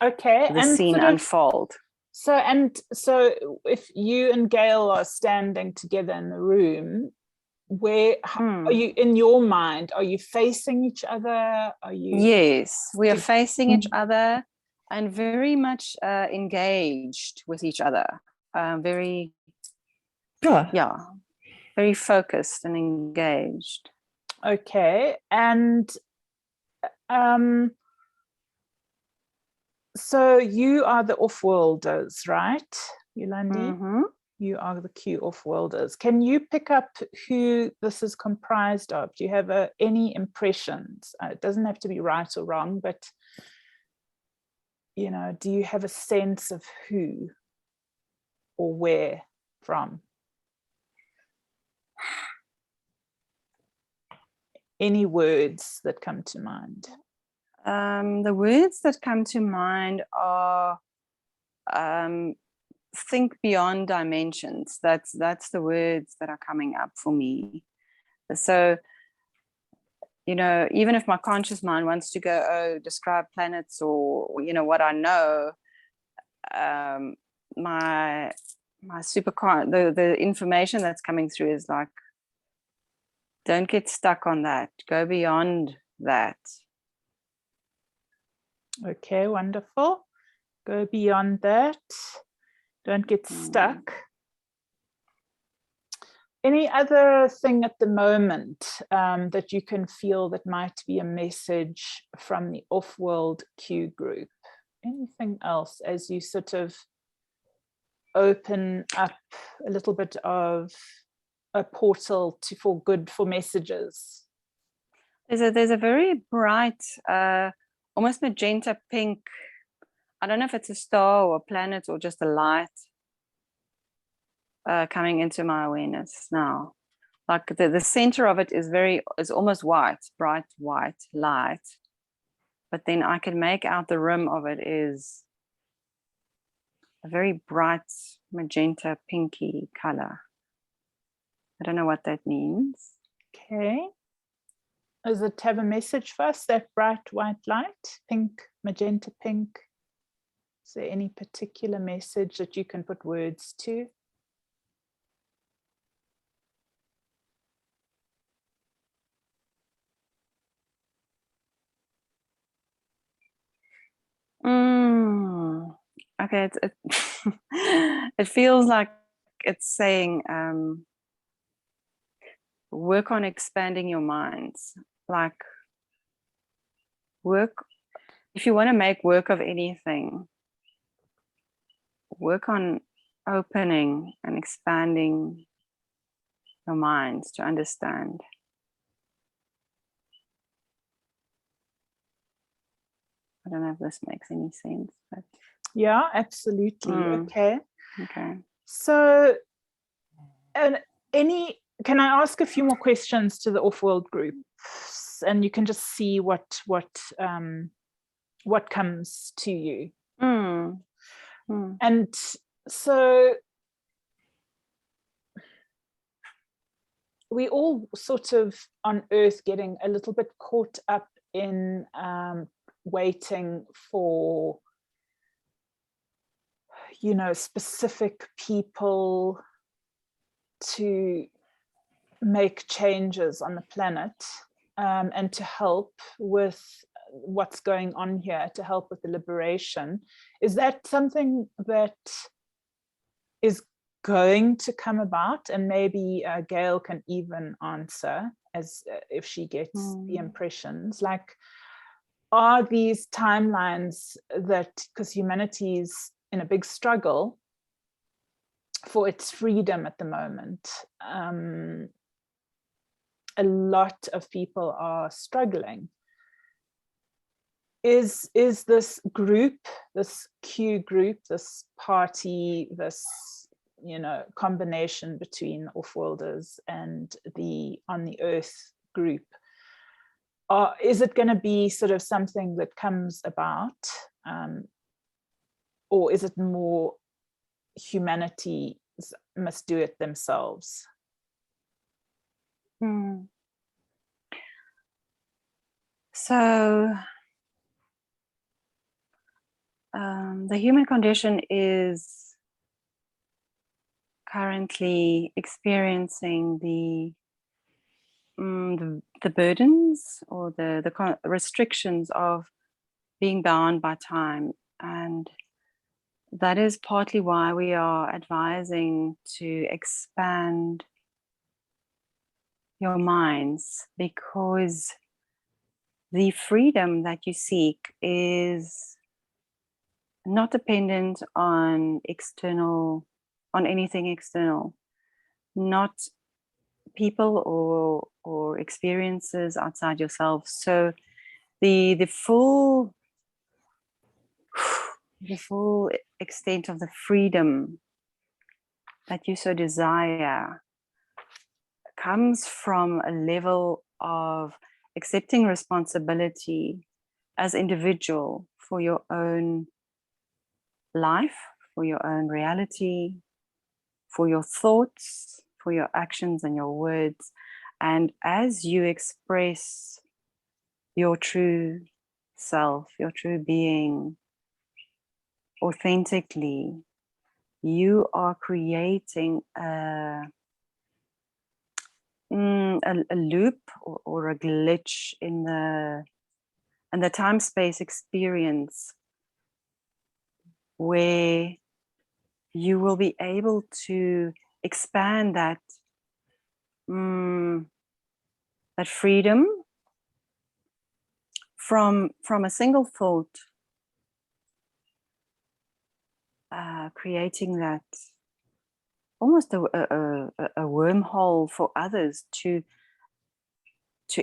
okay, the and scene sort of, unfold. so if you and Gail are standing together in the room, where are you in your mind? Are you facing each other? Are you? Yes, we are facing each other and very much engaged with each other. Very, yeah, very focused and engaged. Okay, and so you are the off-worlders, right, Yolandi? You are the Q off-worlders. Can you pick up who this is comprised of? Do you have any impressions? It doesn't have to be right or wrong, but you know, do you have a sense of who or where from? Any words that come to mind? The words that come to mind are think beyond dimensions. That's the words that are coming up for me. So, you know, even if my conscious mind wants to go, oh, describe planets or, you know, what I know, my the information that's coming through is like, don't get stuck on that. Go beyond that. Okay, wonderful. Go beyond that. Don't get stuck. Any other thing at the moment that you can feel that might be a message from the off-world Q group? Anything else as you sort of open up a little bit of a portal for messages? There's a very bright, almost magenta pink. I don't know if it's a star or a planet or just a light coming into my awareness now. Like the center of it is almost white, bright white light. But then I can make out the rim of it is a very bright magenta pinky color. I don't know what that means. Okay. Does it have a message for us, that bright white light, pink, magenta pink? Is there any particular message that you can put words to? Okay, it feels like it's saying work on expanding your minds. Like work, if you want to make work of anything, work on opening and expanding your minds to understand. I don't know if this makes any sense, but yeah, absolutely. Okay. So, can I ask a few more questions to the off-world groups, and you can just see what comes to you. And so we all sort of on Earth getting a little bit caught up in waiting for, you know, specific people to make changes on the planet and to help with what's going on here, to help with the liberation. Is that something that is going to come about? And maybe Gail can even answer as if she gets the impressions, like, are these timelines that, because humanity is in a big struggle for its freedom at the moment, a lot of people are struggling. Is this group, this Q group, this party, this, you know, combination between off-worlders and the on the Earth group, is it going to be sort of something that comes about or is it more humanity must do it themselves? So the human condition is currently experiencing the burdens or the restrictions of being bound by time, and that is partly why we are advising to expand your minds, because the freedom that you seek is not dependent on anything external, not people or experiences outside yourself. So the full extent of the freedom that you so desire comes from a level of accepting responsibility as individual for your own life, for your own reality, for your thoughts, for your actions and your words. And as you express your true self, your true being authentically, you are creating a loop or a glitch in the time-space experience, where you will be able to expand that freedom from a single thought, creating that almost a wormhole for others to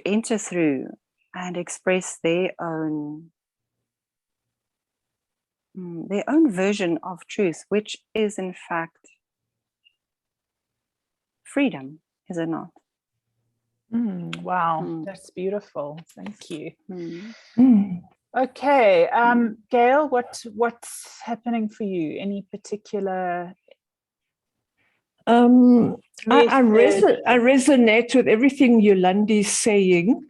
enter through and express their own version of truth, which is in fact freedom, is it not? Wow, that's beautiful. Thank you. Mm. Okay, Gail, what's happening for you? Any particular? I resonate with everything Yolandi's saying,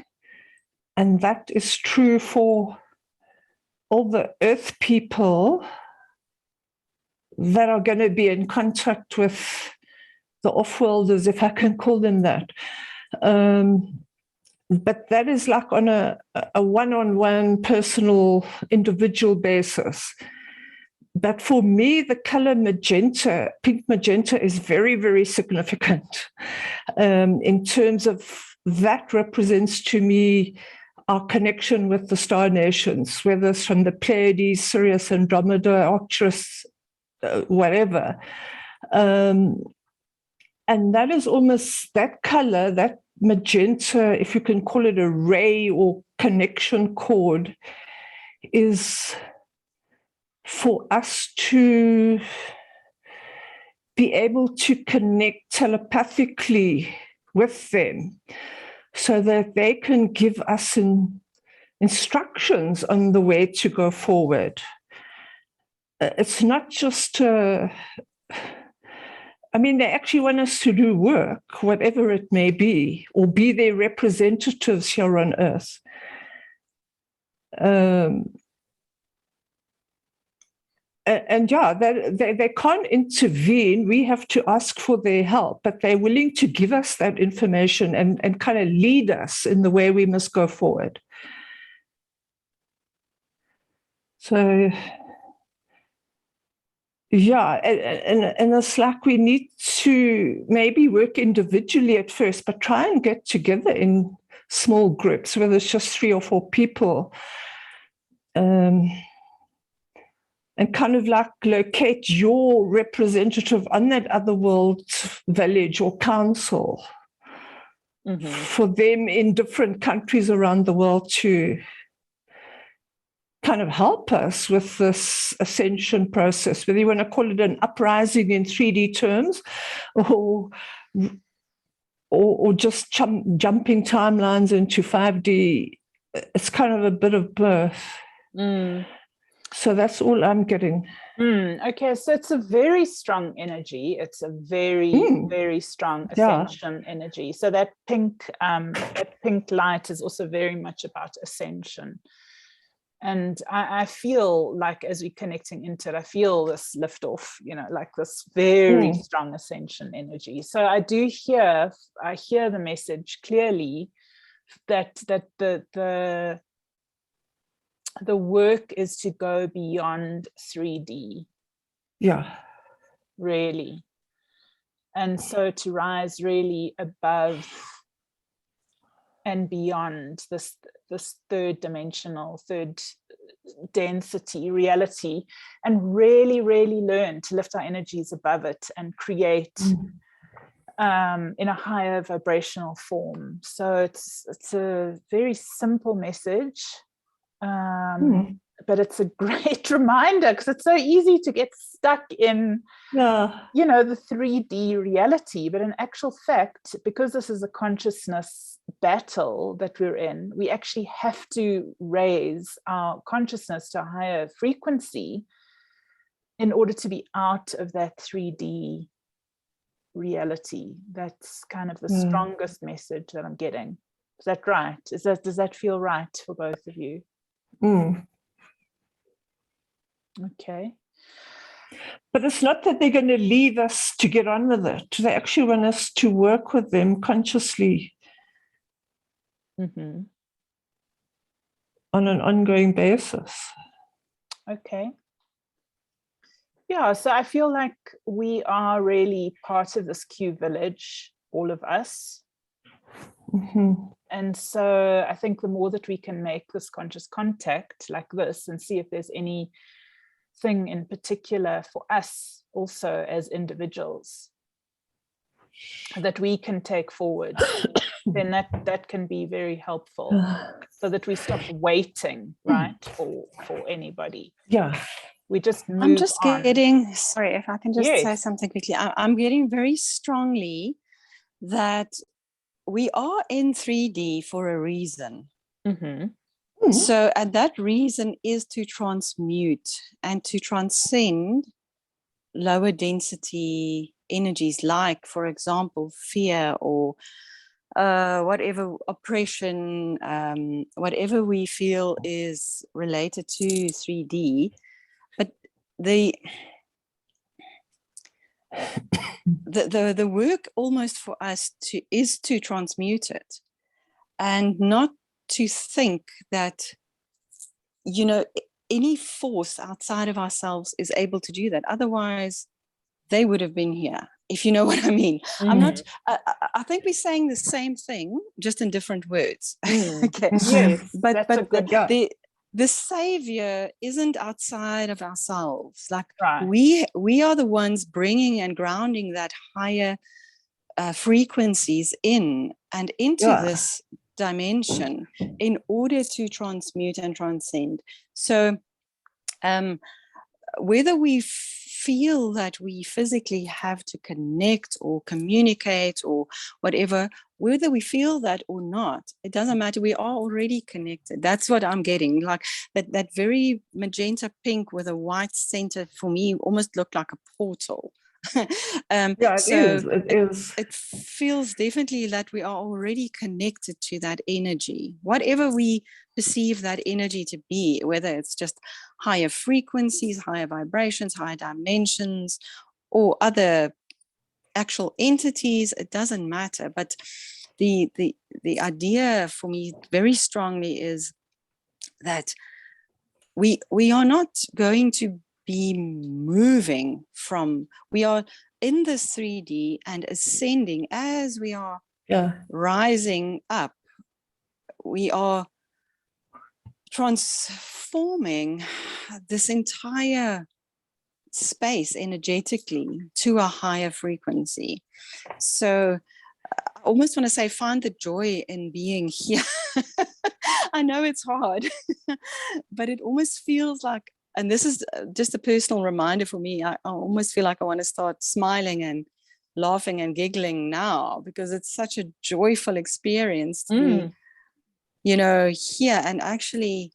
and that is true for all the earth people that are going to be in contact with the off-worlders, if I can call them that. But that is like on a one-on-one personal individual basis. But for me, the color magenta, pink magenta, is very, very significant in terms of that represents to me our connection with the star nations, whether it's from the Pleiades, Sirius, Andromeda, Arcturus, whatever. And that is almost that color, that magenta, if you can call it a ray or connection cord, is for us to be able to connect telepathically with them so that they can give us instructions on the way to go forward. It's not just, I mean, they actually want us to do work, whatever it may be, or be their representatives here on Earth. And yeah, they can't intervene. We have to ask for their help, but they're willing to give us that information and kind of lead us in the way we must go forward. So, yeah, and it's like we need to maybe work individually at first, but try and get together in small groups, whether it's just 3 or 4 people. And kind of like locate your representative on that other world village or council for them in different countries around the world to kind of help us with this ascension process, whether you want to call it an uprising in 3D terms or just jumping timelines into 5D. It's kind of a bit of both. So that's all I'm getting. Okay, so it's a very strong energy. It's a very strong ascension energy. So that pink light is also very much about ascension. And I feel like as we're connecting into it, I feel this lift off, like this very strong ascension energy. So I hear the message clearly that the work is to go beyond 3D. Yeah. Really. And so to rise really above and beyond this third density reality, and really learn to lift our energies above it and create in a higher vibrational form. So it's a very simple message, but it's a great reminder, because it's so easy to get stuck in the 3D reality. But in actual fact, because this is a consciousness battle that we're in, we actually have to raise our consciousness to a higher frequency in order to be out of that 3D reality. That's kind of the strongest message that I'm getting. Is that right? Does that feel right for both of you? Okay. But it's not that they're going to leave us to get on with it. They actually want us to work with them consciously on an ongoing basis. Okay. Yeah, so I feel like we are really part of this Q village, all of us. And so I think the more that we can make this conscious contact like this and see if there's anything in particular for us also as individuals that we can take forward, then that can be very helpful, so that we stop waiting, right, for anybody. Yeah. We just move I'm just on. getting, sorry, if I can just say something quickly. I'm getting very strongly that we are in 3D for a reason. So, and that reason is to transmute and to transcend lower density energies, like, for example, fear or whatever, oppression, whatever we feel is related to 3D. But the work almost for us is to transmute it, and not to think that, any force outside of ourselves is able to do that. Otherwise, they would have been here, if you know what I mean. I'm not, I think we're saying the same thing, just in different words. Okay. Yes, but the savior isn't outside of ourselves. Like, we are the ones bringing and grounding that higher frequencies in and into this dimension in order to transmute and transcend. So whether we feel that we physically have to connect or communicate or whatever, whether we feel that or not, it doesn't matter. We are already connected. That's what I'm getting. Like that very magenta pink with a white center, for me, almost looked like a portal. It feels definitely that we are already connected to that energy, whatever we perceive that energy to be, whether it's just higher frequencies, higher vibrations, higher dimensions, or other actual entities. It doesn't matter. But the idea for me very strongly is that we are not going to be moving from, we are in this 3D and ascending as we are rising up. We are transforming this entire space energetically to a higher frequency. So I almost want to say, find the joy in being here. I know it's hard, but it almost feels like, and this is just a personal reminder for me, I almost feel like I want to start smiling and laughing and giggling now, because it's such a joyful experience to be, here and actually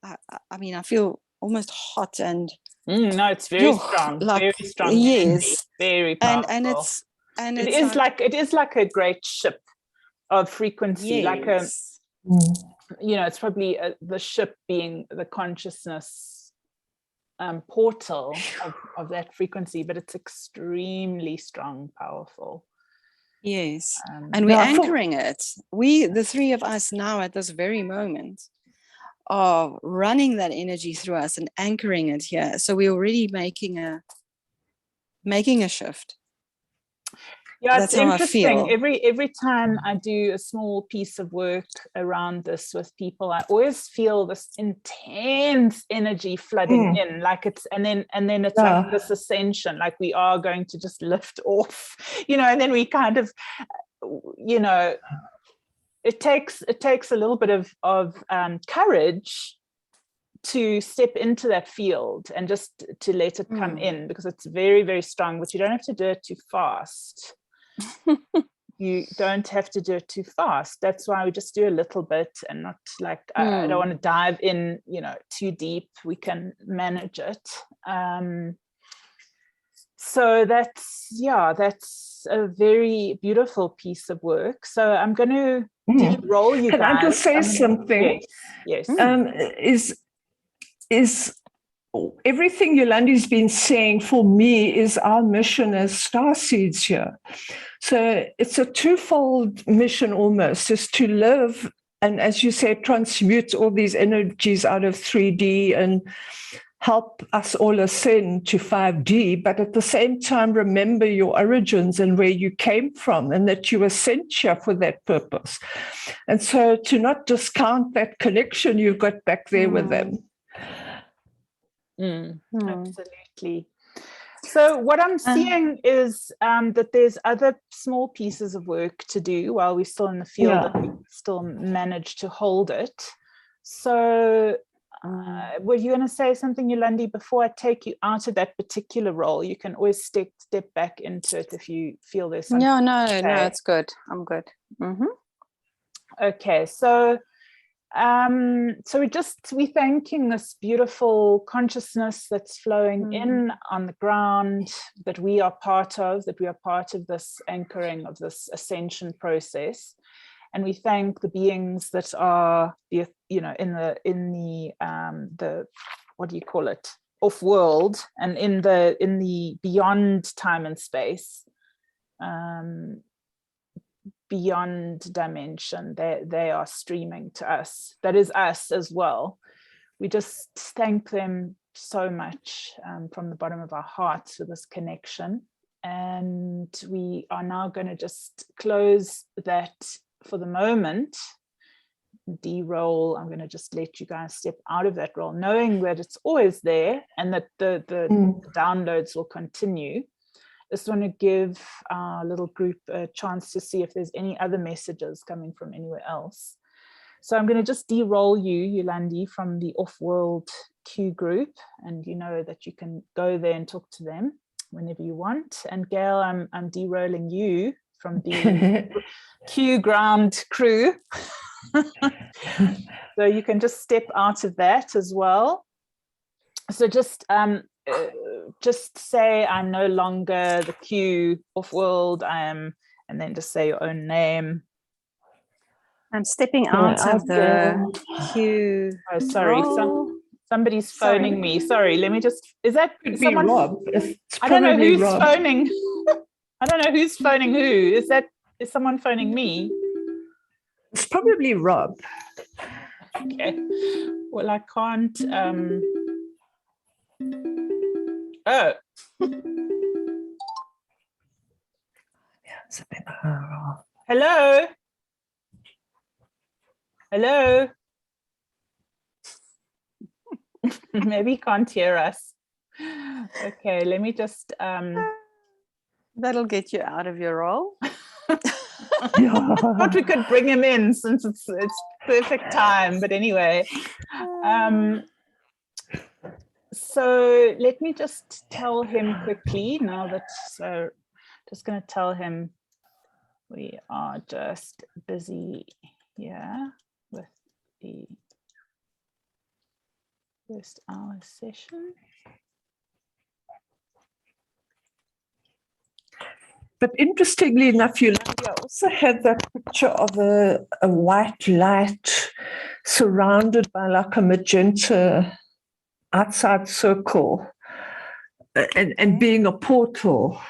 I mean, I feel almost hot and no, it's very strong, like, very strong. yes, energy, very powerful. and it it's is like a great ship of frequency, yes. like a, you know, it's probably the ship being the consciousness portal of that frequency, but it's extremely strong, powerful. Yes, and we're Yeah, anchoring it. We, the three of us now at this very moment, are running that energy through us and anchoring it here. So we're already making a shift. Yeah, That's it's how I interesting. feel. Every time I do a small piece of work around this with people, I always feel this intense energy flooding in, like it's, and then it's like this ascension, like we are going to just lift off, you know, and then we kind of, you know, it takes a little bit of courage to step into that field and just to let it come in, because it's very, very strong, but you don't have to do it too fast. You don't have to do it too fast. That's why we just do a little bit and not like, I don't want to dive in, you know, too deep. We can manage it. So that's a very beautiful piece of work. So I'm going to de-roll you Can guys. I just say something? Yes. Is everything Yolandi's been saying for me is our mission as starseeds here. So it's a twofold mission almost, is to live and, as you say, transmute all these energies out of 3D and help us all ascend to 5D, but at the same time, remember your origins and where you came from and that you were sent here for that purpose. And so to not discount that connection you've got back there with them. Absolutely. So what I'm seeing is that there's other small pieces of work to do while we're still in the field and we still manage to hold it. So were you going to say something, Yolandi, before I take you out of that particular role? You can always step back into it if you feel there's something. No, it's good. I'm good. Okay, so we're thanking this beautiful consciousness that's flowing in on the ground, that we are part of this anchoring of this ascension process. And we thank the beings that are, you know, in the what do you call it, off world, and in the beyond time and space, beyond dimension. They are streaming to us. That is us as well. We just thank them so much from the bottom of our hearts for this connection. And we are now going to just close that for the moment. De-roll. I'm going to just let you guys step out of that role, knowing that it's always there and that the downloads will continue. Just want to give our little group a chance to see if there's any other messages coming from anywhere else. So I'm going to just de-roll you, Yolandi, from the off-world Q group, and you know that you can go there and talk to them whenever you want. And Gail, I'm de-rolling you from the Q ground crew. So you can just step out of that as well. So just say I'm no longer the Q off-world, I am, and then just say your own name. I'm stepping out of the Q. Oh, sorry, somebody's phoning me. Sorry, let me just, is that someone? Rob. I don't know who's phoning. I don't know who's phoning who. Is someone phoning me? It's probably Rob. Okay. Well, I can't. Oh. Hello. Hello. Maybe he can't hear us. Okay, let me just. That'll get you out of your role. I thought we could bring him in since it's perfect time, but anyway. So let me just tell him quickly now that, so just going to tell him we are just busy here with the First hour session. But interestingly enough, Yolandi, I also had that picture of a white light surrounded by like a magenta outside circle and being a portal.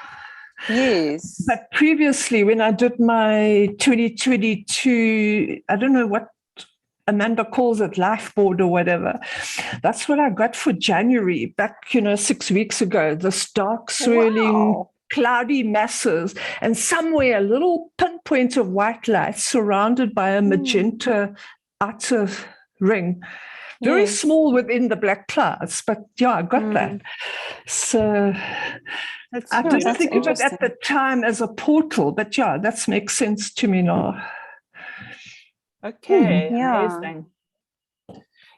Yes. But previously, when I did my 2022, I don't know what Amanda calls it, life board or whatever, that's what I got for January, back, 6 weeks ago, this dark, swirling, cloudy masses, and somewhere a little pinpoint of white light surrounded by a magenta outer ring. Very small within the black clouds, but yeah, I got that. So I didn't think of it at the time as a portal, but yeah, that makes sense to me now. Okay, amazing.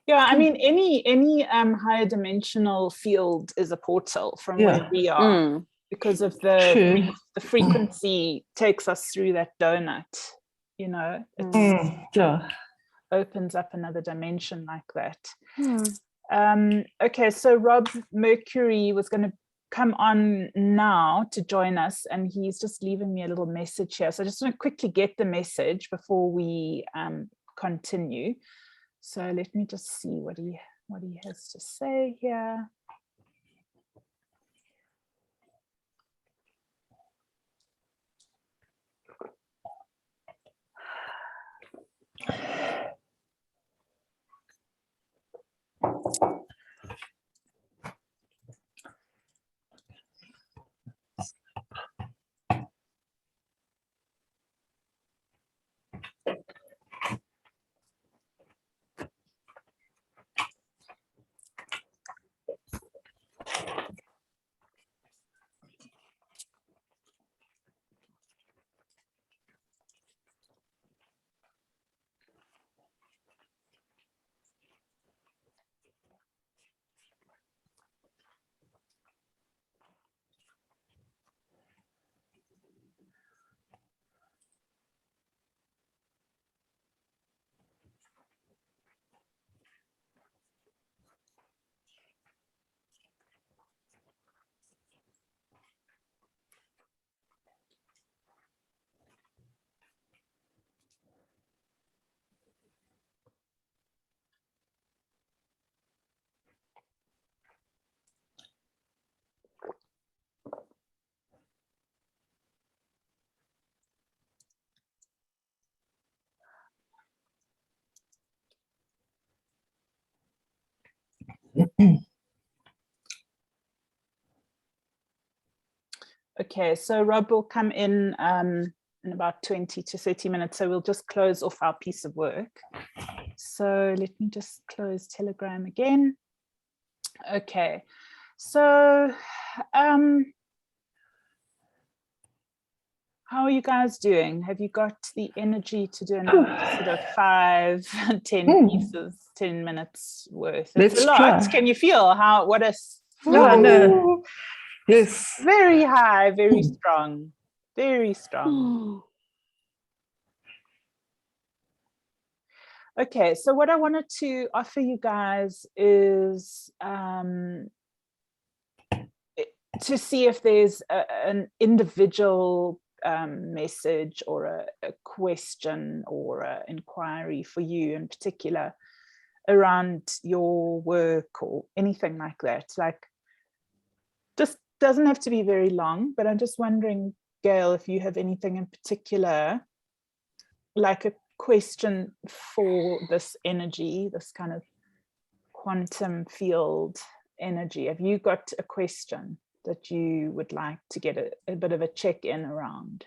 Yeah, I mean, any higher dimensional field is a portal from where we are, because of the frequency takes us through that donut. It opens up another dimension like that. Okay, so Rob Mercury was going to come on now to join us, and he's just leaving me a little message here. So I just want to quickly get the message before we continue. So let me just see what he has to say here. Okay, so Rob will come in about 20 to 30 minutes, so we'll just close off our piece of work. So let me just close Telegram again. Okay, so how are you guys doing? Have you got the energy to do another sort of 5, 10 pieces, 10 minutes worth? It's a lot. Try. Can you feel what a... No. Yes. Very high, very strong, very strong. Okay, so what I wanted to offer you guys is to see if there's an individual message or a question or an inquiry for you in particular around your work or anything like that. Like, just doesn't have to be very long, but I'm just wondering, Gail, if you have anything in particular, like a question for this energy, this kind of quantum field energy. Have you got a question that you would like to get a bit of a check-in around?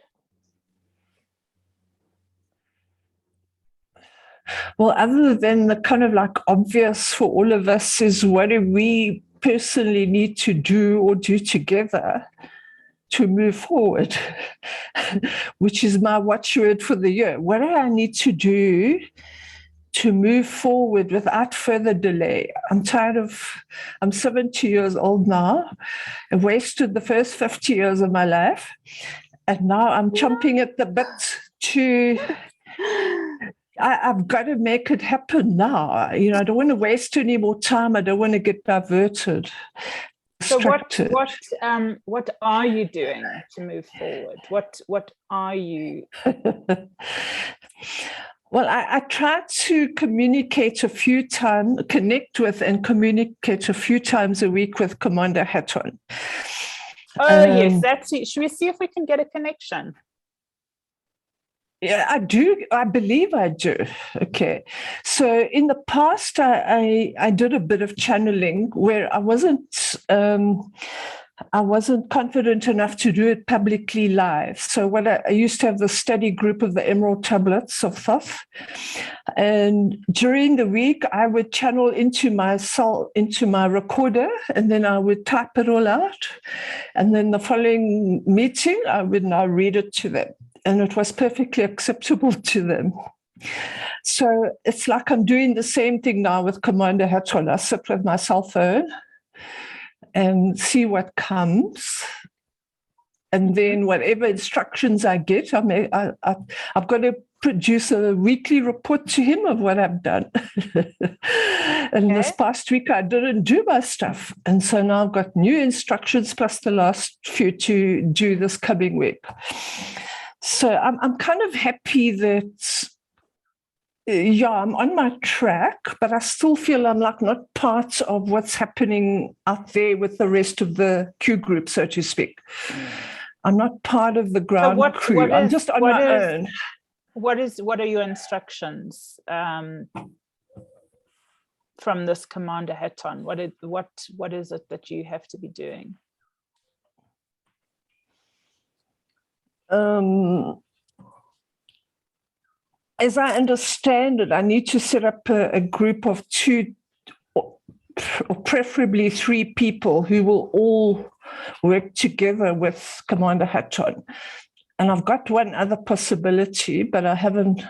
Well, other than the kind of like obvious for all of us is, what do we personally need to do or do together to move forward, which is my watchword for the year. What do I need to do to move forward without further delay? I'm 70 years old now. I wasted the first 50 years of my life, and now I'm chomping at the bit to... I've got to make it happen now. You know, I don't want to waste any more time. I don't want to get diverted. So what are you doing to move forward? What are you? Well, I try to communicate a few times, connect with and communicate a few times a week with Commander Hatton. Oh, yes, that's it. Should we see if we can get a connection? Yeah, I do. I believe I do. Okay. So in the past, I did a bit of channeling where I wasn't confident enough to do it publicly live. So what I used to have the study group of the Emerald Tablets of Thoth. And during the week, I would channel into my recorder, and then I would type it all out. And then the following meeting, I would now read it to them. And it was perfectly acceptable to them. So it's like I'm doing the same thing now with Commander Hatton. I sit with my cell phone and see what comes. And then whatever instructions I get, I've got to produce a weekly report to him of what I've done. And this past week, I didn't do my stuff. And so now I've got new instructions plus the last few to do this coming week. So I'm kind of happy that, I'm on my track, but I still feel I'm like not part of what's happening out there with the rest of the Q group, so to speak. I'm not part of the ground crew. I'm just on my own. What are your instructions from this Commander Hatton? What is it that you have to be doing? As I understand it, I need to set up a group of 2 or preferably 3 people who will all work together with Commander Hatton. And I've got one other possibility, but I haven't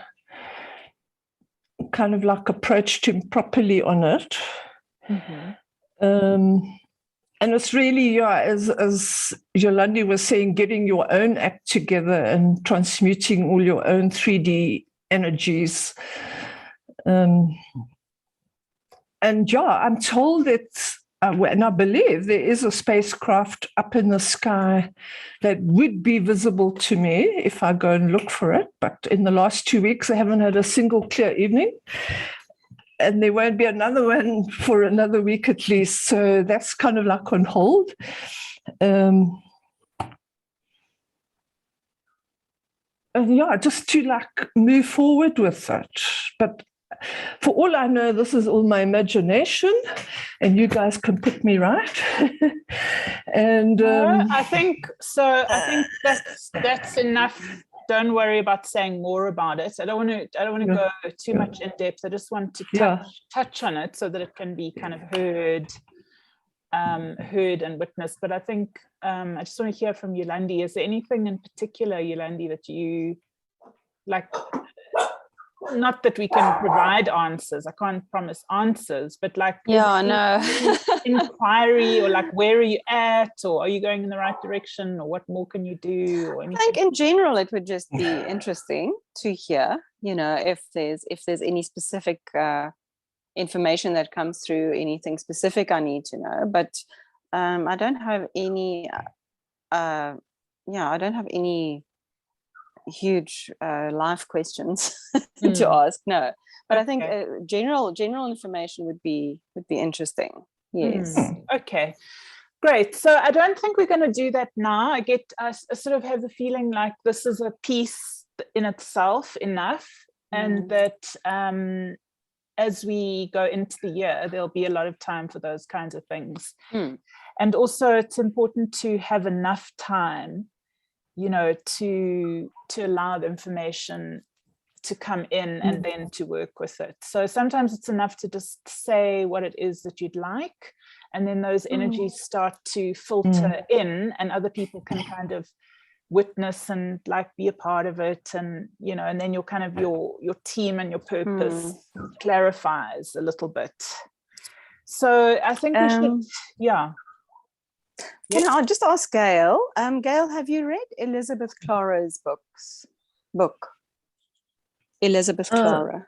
kind of like approached him properly on it. And it's really, as Yolandi was saying, getting your own act together and transmuting all your own 3D energies. And I'm told that, and I believe there is a spacecraft up in the sky that would be visible to me if I go and look for it. But in the last 2 weeks, I haven't had a single clear evening. And there won't be another one for another week at least. So that's kind of like on hold. And just to like move forward with it. But for all I know, this is all my imagination, and you guys can put me right. And I think so. I think that's enough. Don't worry about saying more about it. I don't want to go too much in depth. I just want to touch on it so that it can be kind of heard and witnessed. But I think I just want to hear from Yolandi. Is there anything in particular, Yolandi, that you like? Not that we can provide answers. I can't promise answers, but like inquiry, or like where are you at, or are you going in the right direction, or what more can you do, or anything? I think in general it would just be interesting to hear, if there's any specific information that comes through, anything specific I need to know. But I don't have any huge life questions to ask. No, but I think general information would be interesting. Yes. Okay, great. So I don't think we're going to do that now. I sort of have the feeling like this is a piece in itself enough, and that as we go into the year, there'll be a lot of time for those kinds of things. And also it's important to have enough time, to allow the information to come in and then to work with it. So sometimes it's enough to just say what it is that you'd like, and then those energies start to filter in, and other people can kind of witness and like be a part of it, and and then your kind of your team and your purpose clarifies a little bit. So I think we should Can I just ask Gail? Gail, have you read Elizabeth Clara's book? Elizabeth Clara.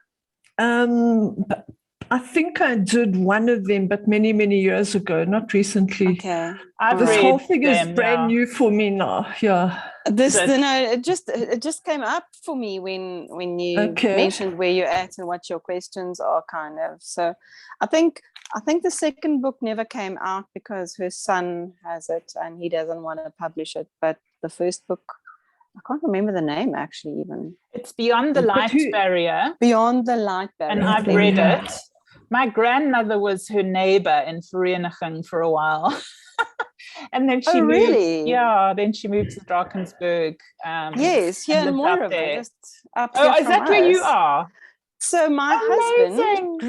But I think I did one of them, but many, many years ago, not recently. Okay. I've This read whole thing is them, brand yeah. new for me now. Yeah. It just came up for me when you Okay. mentioned where you're at and what your questions are, kind of. So I think the second book never came out because her son has it and he doesn't want to publish it. But the first book, I can't remember the name actually even. It's Beyond the But Light Barrier, Beyond the Light Barrier. and I've Okay. read Yeah. it. My grandmother was her neighbor in Vereniging for a while. And then she moved, really? yeah, then she moved to Drakensberg. Yes, here and in lived out Moorriver, there. just up Oh, here is from that where you us. are? So my Amazing.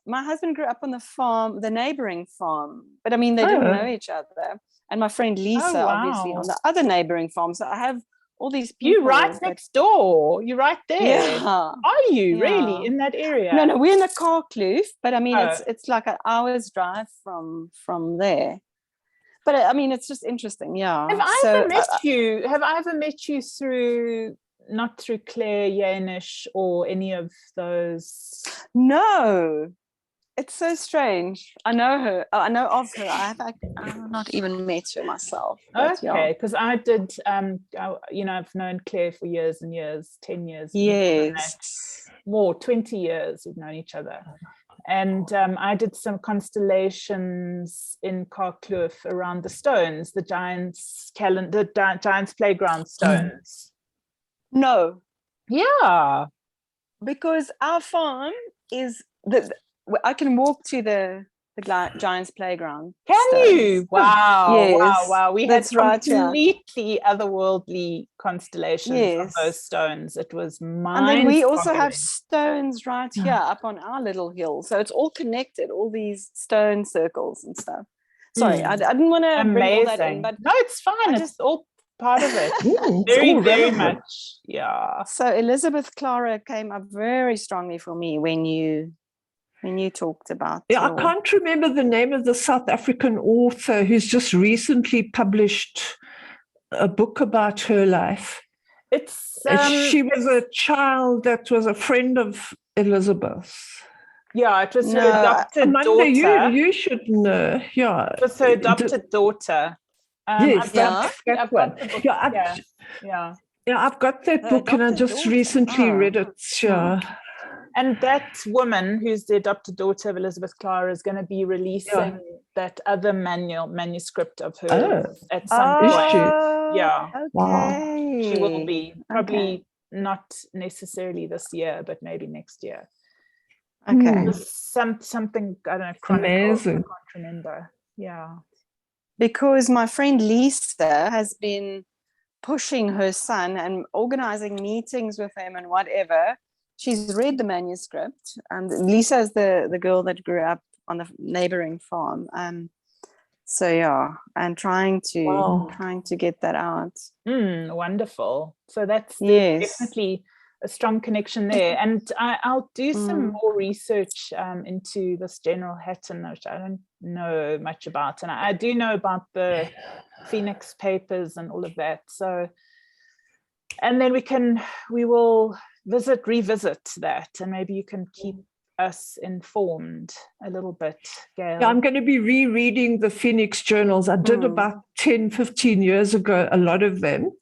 husband grew up on the farm, the neighboring farm, but I mean, they didn't know each other. And my friend Lisa, obviously, wow. on the other neighboring farm. So I have all these people. You right next door. You're right there. Yeah. Are you Yeah. really in that area? No, we're in the Karkloof, but I mean, Oh. it's like an hour's drive from there. But I mean, it's just interesting, yeah. Have I ever met you? Have I ever met you through, not through Claire Yanish or any of those? No, it's so strange. I know her. I know of her. I've not even met her myself. Okay, because I did. I've known Claire for years and years, 10 years. Yes. More 20 years. We've known each other. And I did some constellations in Karkloof around the stones, the Giants Playground stones. No. Yeah. Because our farm is I can walk to the Giants Playground. Can stones. you? Wow. Yes, Wow. We that's had right, yeah. completely otherworldly constellations Yes. of those stones. It was And then we also mind-boggling. have stones right here up on our little hill. So it's all connected, all these stone circles and stuff. Sorry, I didn't want to bring all that in, but no, it's fine. It's all part of it. Very, very much. Yeah. So Elizabeth Clara came up very strongly for me when you talked about. Yeah, I can't remember the name of the South African author who's just recently published a book about her life. It's she was a child that was a friend of Elizabeth's. Yeah, it was her adopted daughter. You should know. Yeah, it was her adopted daughter. Yes, that one. I've got that book, and I just recently read it. Yeah. And that woman, who's the adopted daughter of Elizabeth Clara, is going to be releasing that other manuscript of hers at some point. Yeah. Okay. Wow. She will be probably not necessarily this year, but maybe next year. Okay. Something, I don't know, chronicle. Amazing. I can't remember. Yeah. Because my friend Lisa has been pushing her son and organizing meetings with him and whatever. She's read the manuscript, and Lisa is the girl that grew up on the neighboring farm. So yeah, and trying to get that out. Wonderful. So that's definitely a strong connection there. And I'll do some more research into this General Hatton, which I don't know much about, and I do know about the Phoenix papers and all of that. So, and then we will revisit that, and maybe you can keep us informed a little bit, Gail. Yeah, I'm going to be rereading the Phoenix journals. I did about 10, 15 years ago, a lot of them.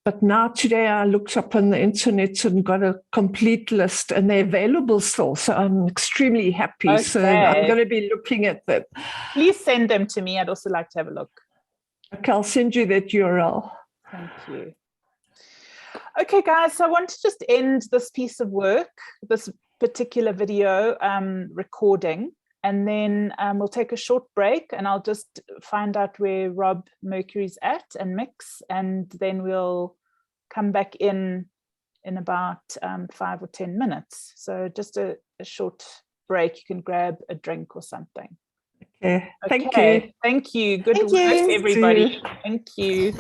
But now today I looked up on the internet and got a complete list, and they're available still. So I'm extremely happy. Okay. So I'm going to be looking at them. Please send them to me. I'd also like to have a look. Okay, I'll send you that URL. Thank you. Okay, guys, so I want to just end this piece of work, this particular video recording, and then we'll take a short break, and I'll just find out where Rob Mercury's at and mix, and then we'll come back in about 5 or 10 minutes. So just a short break. You can grab a drink or something. Okay. Thank you. Thank you. Good work, everybody. Thank you.